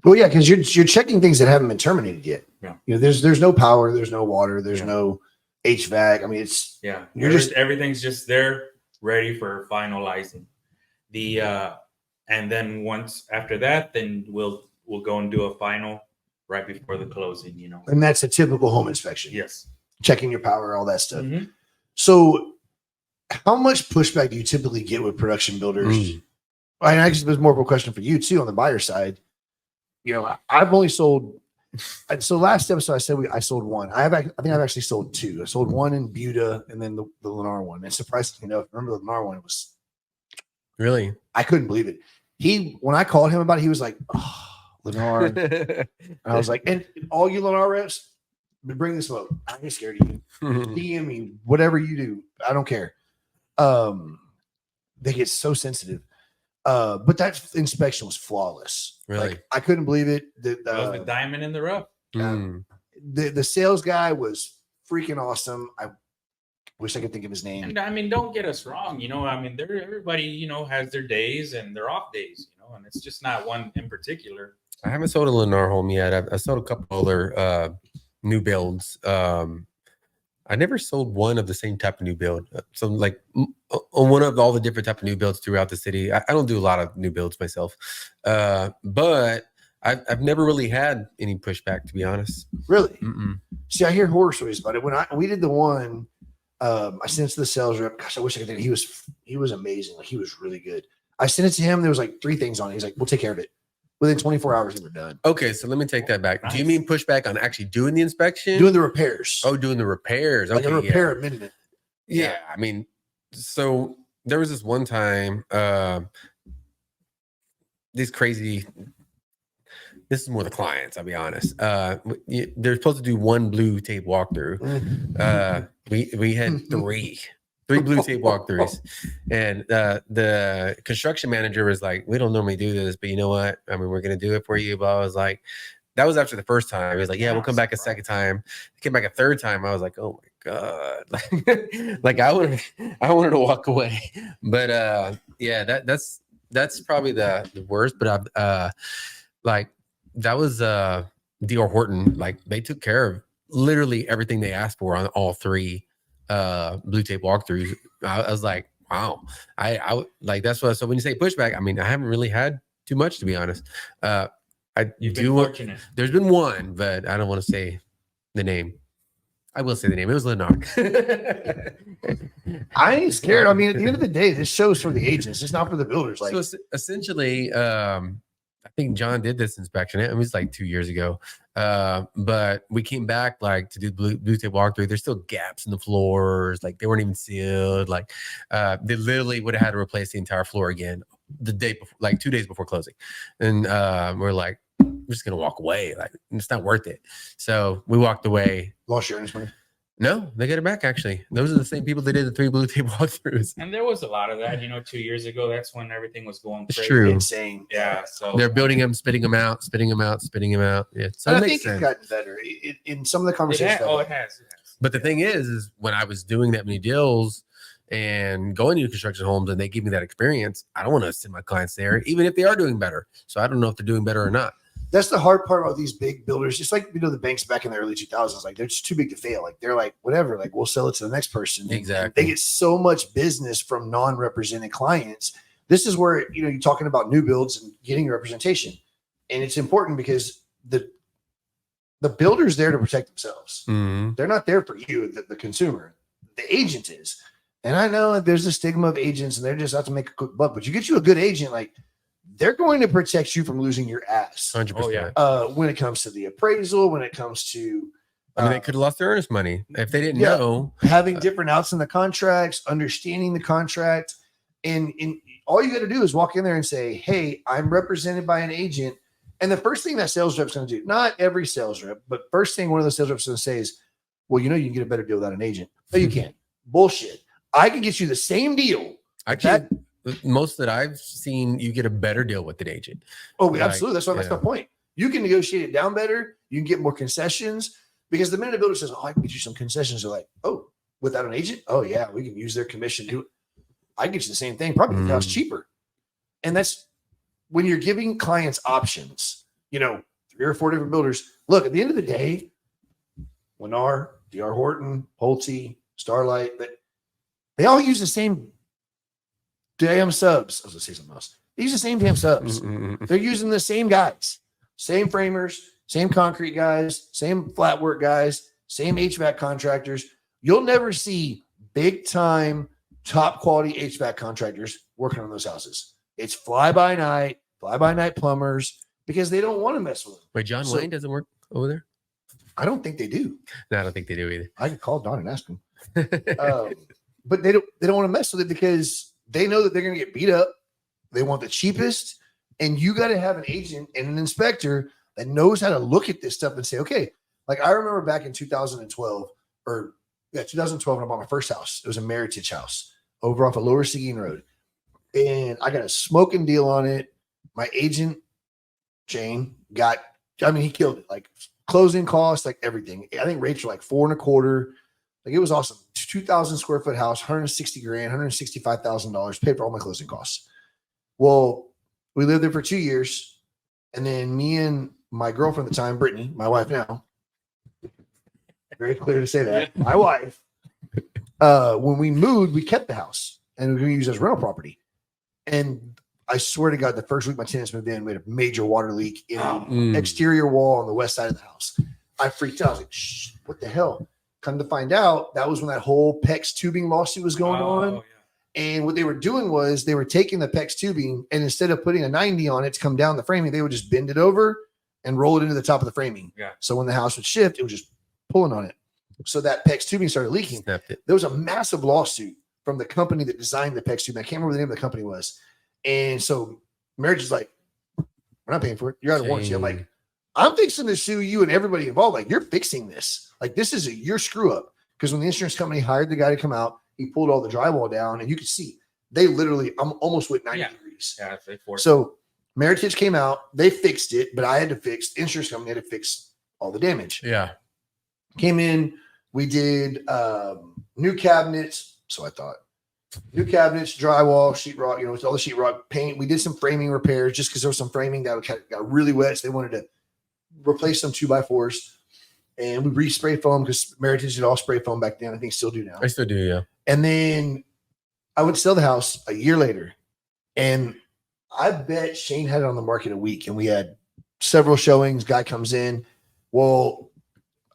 Well, yeah, because you're checking things that haven't been terminated yet. Yeah. There's no power, there's no water, there's no HVAC. I mean, it's everything's just there, ready for finalizing. And then once after that, then we'll go and do a final right before the closing. And that's a typical home inspection. Yes. Checking your power, all that stuff. Mm-hmm. So, how much pushback do you typically get with production builders? I actually, there's more of a question for you too on the buyer side. I've only sold. So last episode I said I sold 1. I think I've actually sold 2. I sold 1 in Buda and then the Lennar one. And surprisingly enough, remember the Lennar one was Really? I couldn't believe it. When I called him about it, he was like, "Oh, Lennar." And I was like, "And all you Lennar reps, bring the smoke. I ain't scared of you. DM me, whatever you do, I don't care." They get so sensitive. But that inspection was flawless. Really? Like, I couldn't believe it. That was the diamond in the rough. The sales guy was freaking awesome. I wish I could think of his name. And I mean, don't get us wrong. Everybody, has their days and their off days, and it's just not one in particular. I haven't sold a Lennar home yet. I sold a couple other new builds. I never sold one of the same type of new build. So like on one of all the different type of new builds throughout the city. I don't do a lot of new builds myself, but I've never really had any pushback, to be honest. Really? Mm-mm. See, I hear horror stories about it. When we did the one, I sent it to the sales rep. Gosh, I wish I could think. He was amazing. Like, he was really good. I sent it to him. There was like 3 things on it. He's like, "We'll take care of it." Within 24 hours, they were done. Okay, so let me take that back. Nice. Do you mean pushback on actually doing the inspection? Doing the repairs. Oh, doing the repairs. Like Okay, a repair amendment. Yeah, I mean, so there was this one time, this is more the clients, I'll be honest. They're supposed to do 1 blue tape walkthrough. We had 3 blue tape walkthroughs, and the construction manager was like, "We don't normally do this, but you know what? I mean, we're gonna do it for you." But I was like, that was after the first time. He was like, "Yeah, we'll come back a second time." He came back a third time. I was like, "Oh my god!" Like I wanted to walk away. But yeah, that's probably the worst. But like that was DR Horton. Like, they took care of literally everything they asked for on all 3 blue tape walkthroughs. I was like, wow. I like, that's what. So when you say pushback, I mean, I haven't really had too much, to be honest. You've been fortunate. There's been one, but I don't want to say the name. I will say the name. It was Lennar. I ain't scared. I mean, at the end of the day, this show's for the agents. It's not for the builders. Like, so essentially, I think John did this inspection. It was like 2 years ago. But we came back like to do blue tape walkthrough. There's still gaps in the floors. Like, they weren't even sealed. Like, they literally would have had to replace the entire floor again the day before, like 2 days before closing. And we're like, we're just gonna walk away. Like it's not worth it. So we walked away. Lost your earnest money. No, they got it back actually. Those are the same people that did the 3 blue tape walkthroughs. And there was a lot of that, 2 years ago. That's when everything was going It's crazy. true. Insane. Yeah. So They're building them, spitting them out, spitting them out, spitting them out. Yeah, so And it I makes think sense. it's gotten better in some of the it conversations. has. Oh, it has. But the thing is when I was doing that many deals and going to construction homes and they give me that experience, I don't want to send my clients there, even if they are doing better. So I don't know if they're doing better or not. That's the hard part about these big builders. Just like the banks back in the early 2000s, like they're just too big to fail. Like they're like, whatever, like we'll sell it to the next person. And Exactly. they get so much business from non-represented clients. This is where you're talking about new builds and getting representation, and it's important because the builder's there to protect themselves. Mhm. They're not there for you, the consumer. The agent is. And I know that there's a stigma of agents and they're just out to make a quick buck, but you get you a good agent, like they're going to protect you from losing your ass. 100%. Oh, yeah. When it comes to the appraisal, when it comes to I mean, they could have lost their earnest money if they didn't Yeah. know. having different outs in the contracts, understanding the contract. And all you got to do is walk in there and say, hey, I'm represented by an agent. And the first thing that sales rep's going to do, not every sales rep, but first thing one of the sales reps is going to say is, well, you can get a better deal without an agent. No, you can't. Bullshit. I can get you the same deal. Actually, most that I've seen, you get a better deal with an agent. Oh, Like, absolutely. That's my point. You can negotiate it down better. You can get more concessions because the minute a builder says, oh, I can get you some concessions, they're like, oh, without an agent? Oh, yeah, we can use their commission. I can get you the same thing, probably $1,000 cheaper. And that's when you're giving clients options, 3 or 4 different builders. Look, at the end of the day, Lennar, D.R. Horton, Pulte, Starlight, they all use the same damn subs. I was going to say something else. They use the same damn subs. They're using the same guys, same framers, same concrete guys, same flat work guys, same HVAC contractors. You'll never see big time, top quality HVAC contractors working on those houses. It's fly by night plumbers because they don't want to mess with them. Wait, John So- Wayne doesn't work over there? I don't think they do. No, I don't think they do either. I could call Don and ask him. But they don't want to mess with it because they know that they're going to get beat up. They want the cheapest, and you got to have an agent and an inspector that knows how to look at this stuff and say, okay, like I remember back in 2012 when I bought my first house. It was a Meritage house over off of Lower Seguin Road, and I got a smoking deal on it. My agent Shane he killed it. Like closing costs, like everything. I think rates were like 4.25. Like it was awesome. 2,000 square foot house, $160,000, $165,000, paid for all my closing costs. Well, we lived there for 2 years. And then me and my girlfriend at the time, Brittany, my wife now, very clear to say that, my wife, when we moved, we kept the house and we were going to use it as rental property. And I swear to God, the first week my tenants moved in, we had a major water leak in the exterior wall on the west side of the house. I freaked out. I was like, shh, what the hell? Come to find out, that was when that whole PEX tubing lawsuit was going on. Yeah. And what they were doing was they were taking the PEX tubing and instead of putting a 90 on it to come down the framing, they would just bend it over and roll it into the top of the framing. Yeah. So when the house would shift, it was just pulling on it. So that PEX tubing started leaking. Snapped it. There was a massive lawsuit from the company that designed the PEX tubing. I can't remember the name of the company was. And so Marriage is like, we're not paying for it. You're out of warranty. I'm like, I'm fixing to sue you and everybody involved. Like, you're fixing this. Like, this is your screw up. Because when the insurance company hired the guy to come out, he pulled all the drywall down, and you could see they literally, I'm almost with 90 degrees. Yeah, they forced. So Meritage came out, they fixed it, but I had to fix, the insurance company had to fix all the damage. Yeah. Came in, we did new cabinets. So I thought, new cabinets, drywall, sheetrock, with all the sheetrock, paint. We did some framing repairs just because there was some framing that got really wet. So they wanted to replace some 2x4s. And we re-spray foam because Meritage did all spray foam back then. I think still do now. I still do, yeah. And then I went to sell the house a year later. And I bet Shane had it on the market a week. And we had several showings. Guy comes in. Well,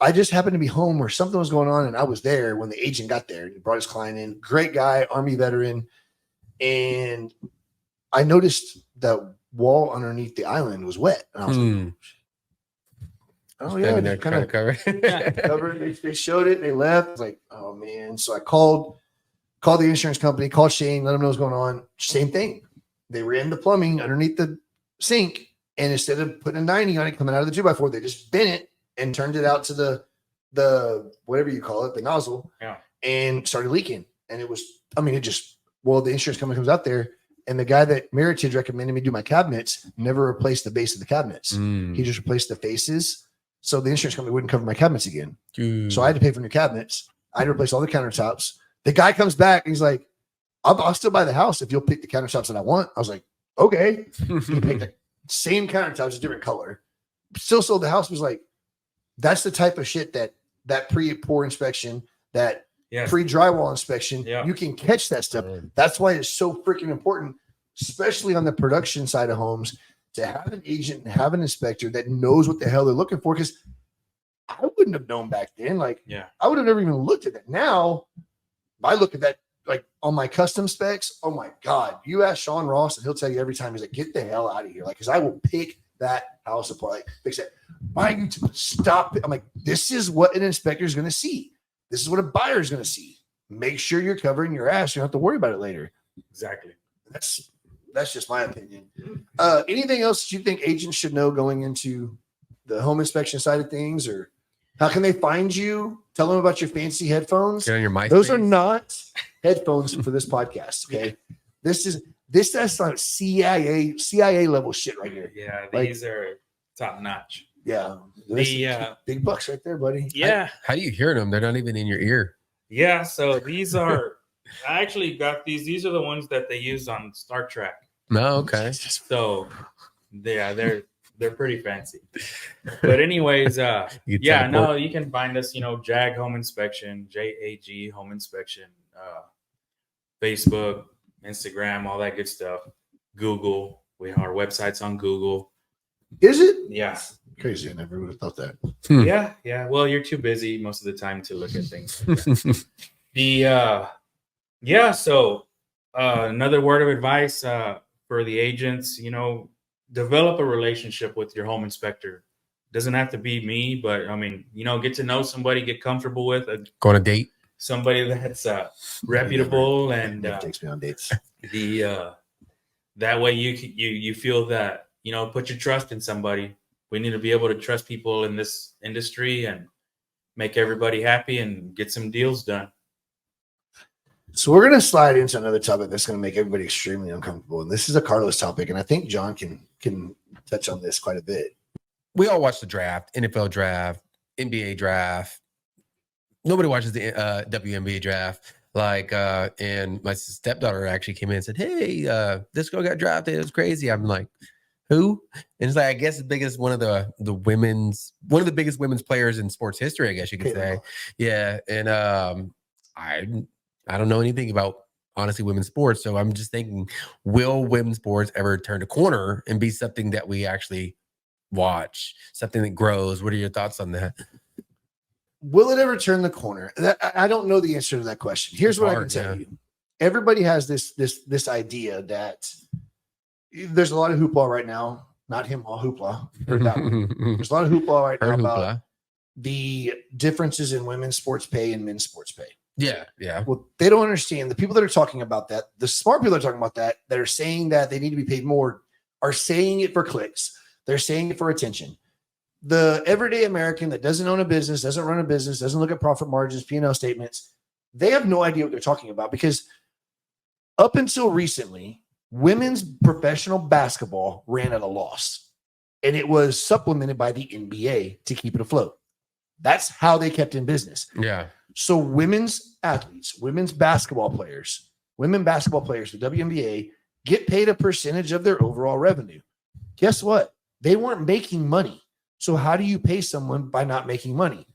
I just happened to be home where something was going on. And I was there when the agent got there. He brought his client in. Great guy, Army veteran. And I noticed that wall underneath the island was wet. And I was like, oh yeah, They're kind of cover. covered. They showed it. They left. I was like, oh man. So I called the insurance company, called Shane, let him know what's going on. Same thing. They ran the plumbing underneath the sink And instead of putting a 90 on it coming out of the 2x4, they just bent it and turned it out to the whatever you call it, the nozzle, and started leaking. And it was, the insurance company comes out there, and the guy that Meritage recommended me do my cabinets never replaced the base of the cabinets. He just replaced the faces. So the insurance company wouldn't cover my cabinets again. So I had to pay for new cabinets. I had to replace all the countertops. The guy comes back and he's like, I'll still buy the house if you'll pick the countertops that I want. I was like, okay. He picked the same countertops, a different color. Still sold the house. Was like, that's the type of shit that pre-pour inspection, that pre-drywall inspection, you can catch that stuff. That's why it's so freaking important, especially on the production side of homes, to have an agent and have an inspector that knows what the hell they're looking for. Because I wouldn't have known back then. I would have never even looked at that. Now, I look at that like on my custom specs. Oh my God. You ask Sean Ross and he'll tell you every time, he's like, get the hell out of here. Like, because I will pick that house apart. Like, fix it. Why you stop it? I'm like, this is what an inspector is going to see. This is what a buyer is going to see. Make sure you're covering your ass. You don't have to worry about it later. Exactly. That's just my opinion. Anything else that you think agents should know going into the home inspection side of things, or how can they find you? Tell them about your fancy headphones. Get on your MySpace. Those are not headphones for this podcast. Okay. That's like CIA level shit right here. Yeah. These are top notch. Yeah. Big bucks right there, buddy. Yeah. How do you hear them? They're not even in your ear. Yeah. So these are, I actually got these. These are the ones that they use on Star Trek. No, okay. So they're pretty fancy. But anyways, you can find us, JAG Home Inspection, JAG Home Inspection, Facebook, Instagram, all that good stuff. Google. Our website's on Google. Is it? Yeah. Crazy. I never would have thought that. Yeah. Yeah. Well, you're too busy most of the time to look at things like that. So another word of advice for the agents, develop a relationship with your home inspector. Doesn't have to be me, but get to know somebody, get comfortable with go on a date. Somebody that's reputable and takes me on dates. That way you feel that, put your trust in somebody. We need to be able to trust people in this industry and make everybody happy and get some deals done. So we're going to slide into another topic that's going to make everybody extremely uncomfortable. And this is a Carlos topic. And I think John can touch on this quite a bit. We all watch the draft, NFL draft, NBA draft. Nobody watches the WNBA draft. And my stepdaughter actually came in and said, hey, this girl got drafted. It was crazy. I'm like, who? And it's like, I guess one of the biggest women's players in sports history, I guess you could say. Yeah. And I don't know anything about, honestly, women's sports. So I'm just thinking, will women's sports ever turn a corner and be something that we actually watch, something that grows? What are your thoughts on that? Will it ever turn the corner? I don't know the answer to that question. Here's what I can tell you. Everybody has this idea that there's a lot of hoopla right now. Not him, all hoopla. Heard that one. There's a lot of hoopla right now about the differences in women's sports pay and men's sports pay. Yeah, yeah. Well, they don't understand. The people that are talking about that, the smart people that are talking about that are saying that they need to be paid more, are saying it for clicks. They're saying it for attention. The everyday American that doesn't own a business, doesn't run a business, doesn't look at profit margins, P&L statements, they have no idea what they're talking about, because up until recently, women's professional basketball ran at a loss, and it was supplemented by the NBA to keep it afloat. That's how they kept in business. Yeah. So women's athletes, women basketball players, the WNBA, get paid a percentage of their overall revenue. Guess what? They weren't making money. So how do you pay someone by not making money?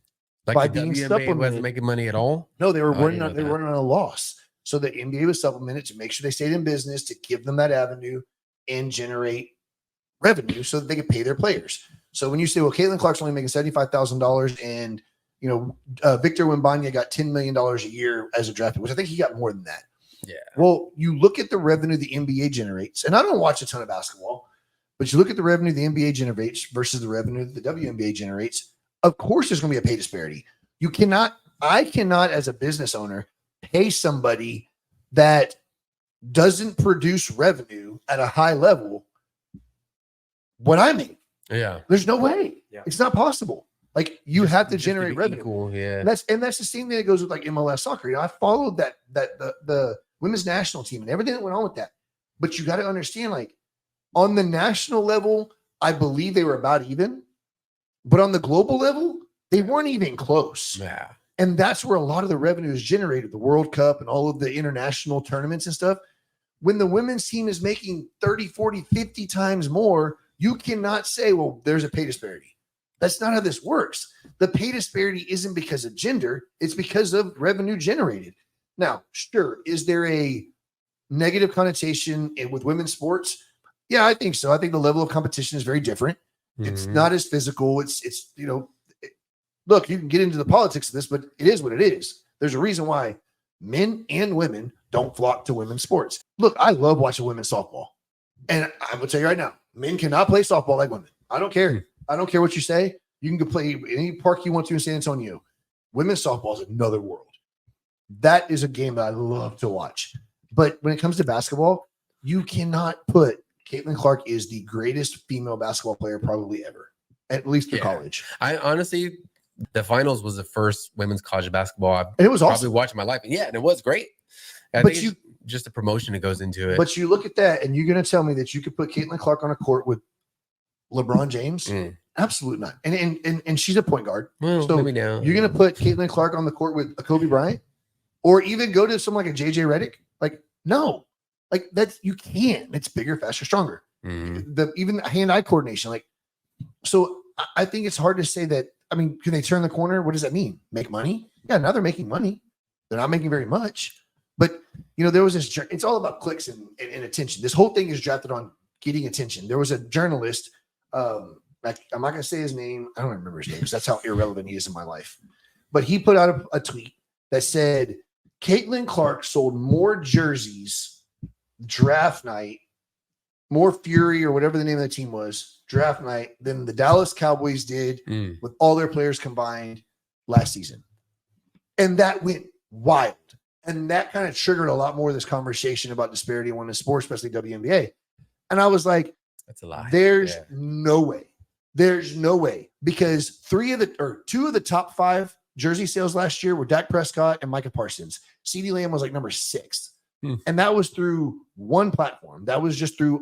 Like by the being WNBA supplemented. wasn't making money at all? No, they were running on a loss. So the NBA was supplemented to make sure they stayed in business, to give them that avenue and generate revenue so that they could pay their players. So when you say, well, Caitlin Clark's only making $75,000 and Victor Wembanyama got $10 million a year as a draft pick, which I think he got more than that. Yeah. Well, you look at the revenue the NBA generates, and I don't watch a ton of basketball, but you look at the revenue the NBA generates versus the revenue that the WNBA generates. Of course, there's going to be a pay disparity. I cannot, as a business owner, pay somebody that doesn't produce revenue at a high level what I make. Yeah. There's no way. Yeah. It's not possible. Like you have to generate revenue. Cool. Yeah. And that's the same thing that goes with like MLS soccer. I followed the women's national team and everything that went on with that. But you got to understand, like on the national level, I believe they were about even, but on the global level, they weren't even close. Yeah. And that's where a lot of the revenue is generated, the World Cup and all of the international tournaments and stuff. When the women's team is making 30, 40, 50 times more, you cannot say, well, there's a pay disparity. That's not how this works. The pay disparity isn't because of gender. It's because of revenue generated. Now, sure, is there a negative connotation with women's sports? Yeah, I think so. I think the level of competition is very different. It's not as physical. It's look, you can get into the politics of this, but it is what it is. There's a reason why men and women don't flock to women's sports. Look, I love watching women's softball. And I'm going to tell you right now, men cannot play softball like women. I don't care. I don't care what you say. You can go play any park you want to in San Antonio. Women's softball is another world. That is a game that I love to watch. But when it comes to basketball, you cannot put Caitlin Clark is the greatest female basketball player probably ever, at least through college. I honestly, the finals was the first women's college basketball I've And it was probably awesome. watched in my life. And yeah, and it was great. I But think you- it's just the promotion that goes into it. But you look at that and you're going to tell me that you could put Caitlin Clark on a court with LeBron James? Absolutely not. And she's a point guard. Well, so maybe now. You're going to put Caitlin Clark on the court with a Kobe Bryant, or even go to someone like a JJ Redick? Like, no, like that's you can't. It's bigger, faster, stronger. Even hand-eye coordination. Like, so I think it's hard to say that. I mean, can they turn the corner? What does that mean? Make money? Yeah, now they're making money. They're not making very much, but there was this. It's all about clicks and attention. This whole thing is drafted on getting attention. There was a journalist. Like, I'm not going to say his name. I don't remember his name because that's how irrelevant he is in my life. But he put out a tweet that said Caitlin Clark sold more jerseys draft night, more Fury or whatever the name of the team was, draft night than the Dallas Cowboys did with all their players combined last season. And that went wild. And that kind of triggered a lot more of this conversation about disparity in women's sports, especially WNBA. And I was like, that's a lie. There's no way. There's no way, because two of the top 5 jersey sales last year were Dak Prescott and Micah Parsons. CeeDee Lamb was like number 6. And that was through one platform. That was just through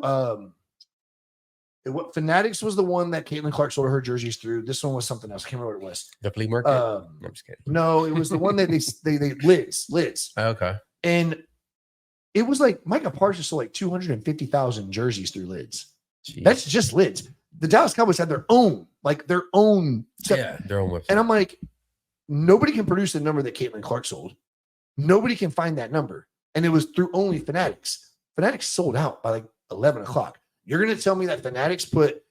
Fanatics was the one that Caitlin Clark sold her jerseys through. This one was something else. I can't remember what it was. The flea market? I'm just kidding. No, it was the one that they lids. Okay. And it was like Micah Parsons sold like 250,000 jerseys through lids. Jeez. That's just lids. The Dallas Cowboys had their own stuff. Yeah, their own website. And I'm like, nobody can produce the number that Caitlin Clark sold. Nobody can find that number. And it was through only Fanatics. Fanatics sold out by like 11 o'clock. You're going to tell me that Fanatics put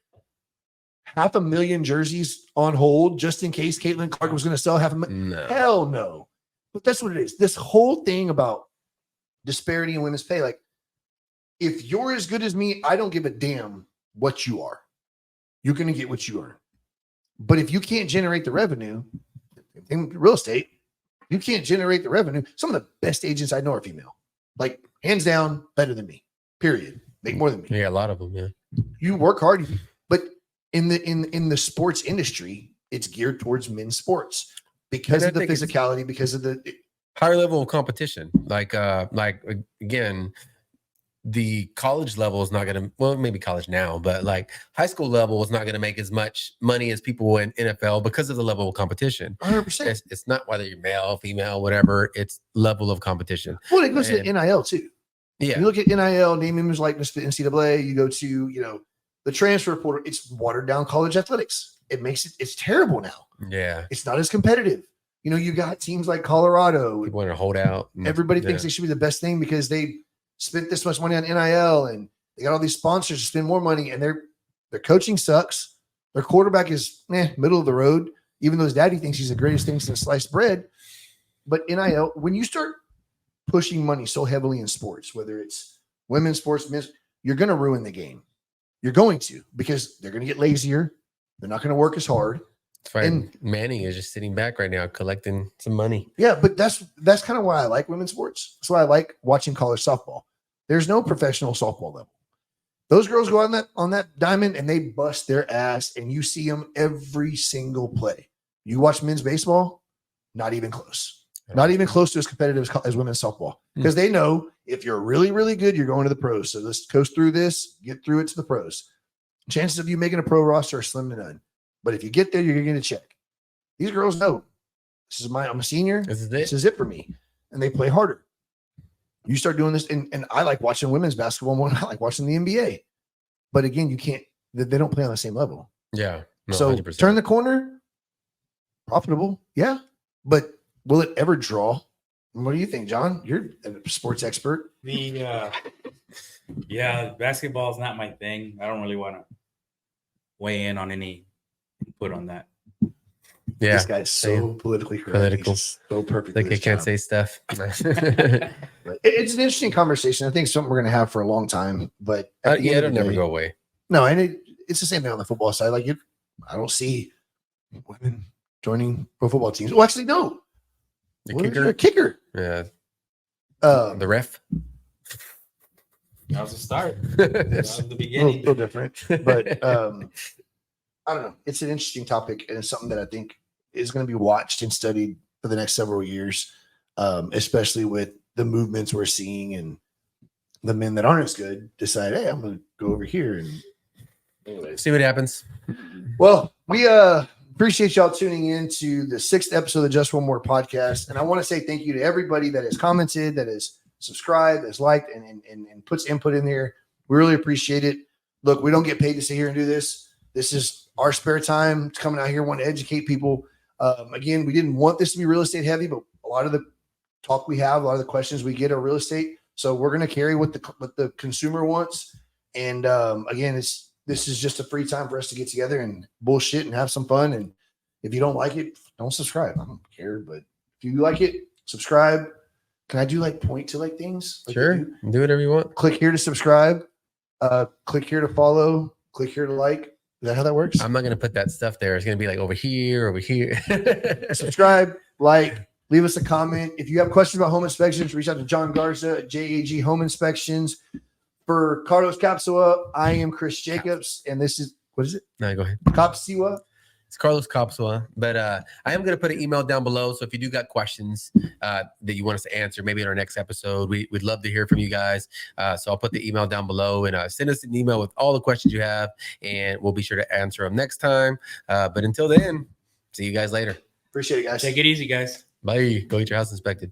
500,000 jerseys on hold just in case Caitlin Clark was going to sell 500,000? No. Hell no. But that's what it is. This whole thing about disparity in women's pay, like, if you're as good as me, I don't give a damn what you are. You're going to get what you earn. But if you can't generate the revenue in real estate, you can't generate the revenue. Some of the best agents I know are female, like hands down, better than me, period. Make more than me. Yeah, a lot of them. Yeah. You work hard, but in the sports industry, it's geared towards men's sports because of the physicality, because of the higher level of competition. Like again, the college level is not going to, well, maybe college now, but like high school level is not going to make as much money as people in NFL because of the level of competition. 100%. It's not whether you're male, female, whatever. It's level of competition. Well, it goes to NIL too. Yeah. You look at NIL, name, image, likeness, the NCAA. You go to the transfer portal. It's watered down college athletics. It makes it's terrible now. Yeah. It's not as competitive. You got teams like Colorado. People want to hold out. Everybody thinks they should be the best thing because they spent this much money on NIL and they got all these sponsors to spend more money, and their coaching sucks. Their quarterback is middle of the road, even though his daddy thinks he's the greatest thing since sliced bread. But NIL, when you start pushing money so heavily in sports, whether it's women's sports, men's, you're going to ruin the game. You're going to, because they're going to get lazier. They're not going to work as hard. That's right. And Manning is just sitting back right now collecting some money. Yeah, but that's kind of why I like women's sports. That's why I like watching college softball. There's no professional softball level. Those girls go on that diamond and they bust their ass, and you see them every single play. You watch men's baseball, not even close. Not even close to as competitive as women's softball, because they know if you're really, really good, you're going to the pros. So let's coast through this, get through it to the pros. Chances of you making a pro roster are slim to none. But if you get there, you're going to get a check. These girls know I'm a senior. This is it for me. And they play harder. You start doing this. And I like watching women's basketball more than I like watching the NBA. But again, you can't, they don't play on the same level. Yeah. No, so 100%. Turn the corner, profitable. Yeah. But will it ever draw? What do you think, John? You're a sports expert. Basketball is not my thing. I don't really want to weigh in on any input on that. Yeah, this guy's so politically correct. He's so perfect. Like he can't say stuff. It's an interesting conversation. I think it's something we're going to have for a long time. But it'll never go away. No, and it's the same thing on the football side. Like I don't see women joining pro football teams. Well, actually, no. The kicker. Yeah. The ref. That was the start. That was the beginning. A little different, but I don't know. It's an interesting topic, and it's something that I think is going to be watched and studied for the next several years, especially with the movements we're seeing and the men that aren't as good decide, hey, I'm going to go over here and anyways. See what happens. Well, we appreciate y'all tuning in to the 6th episode of the Just One More podcast, and I want to say thank you to everybody that has commented, that has subscribed, has liked, and puts input in there. We really appreciate it. Look, we don't get paid to sit here and do this. This is our spare time coming out here, wanting to educate people. Again, we didn't want this to be real estate heavy, but a lot of the talk we have, a lot of the questions we get are real estate. So we're going to carry what the consumer wants. And again, this is just a free time for us to get together and bullshit and have some fun. And if you don't like it, don't subscribe. I don't care. But if you like it, subscribe. Can I do point to things? Sure. Do whatever you want. Click here to subscribe. Click here to follow. Click here to like. Is that how that works? I'm not going to put that stuff there. It's going to be over here. Subscribe, like, leave us a comment. If you have questions about home inspections, reach out to John Garza at JAG Home Inspections. For Carlos Kopszywa, I am Chris Jacobs, and this is, what is it? No, go ahead. Kopszywa. It's Carlos Kopszywa, but I am going to put an email down below. So if you do got questions that you want us to answer, maybe in our next episode, we'd love to hear from you guys. So I'll put the email down below and send us an email with all the questions you have, and we'll be sure to answer them next time. But until then, see you guys later. Appreciate it, guys. Take it easy, guys. Bye. Go get your house inspected.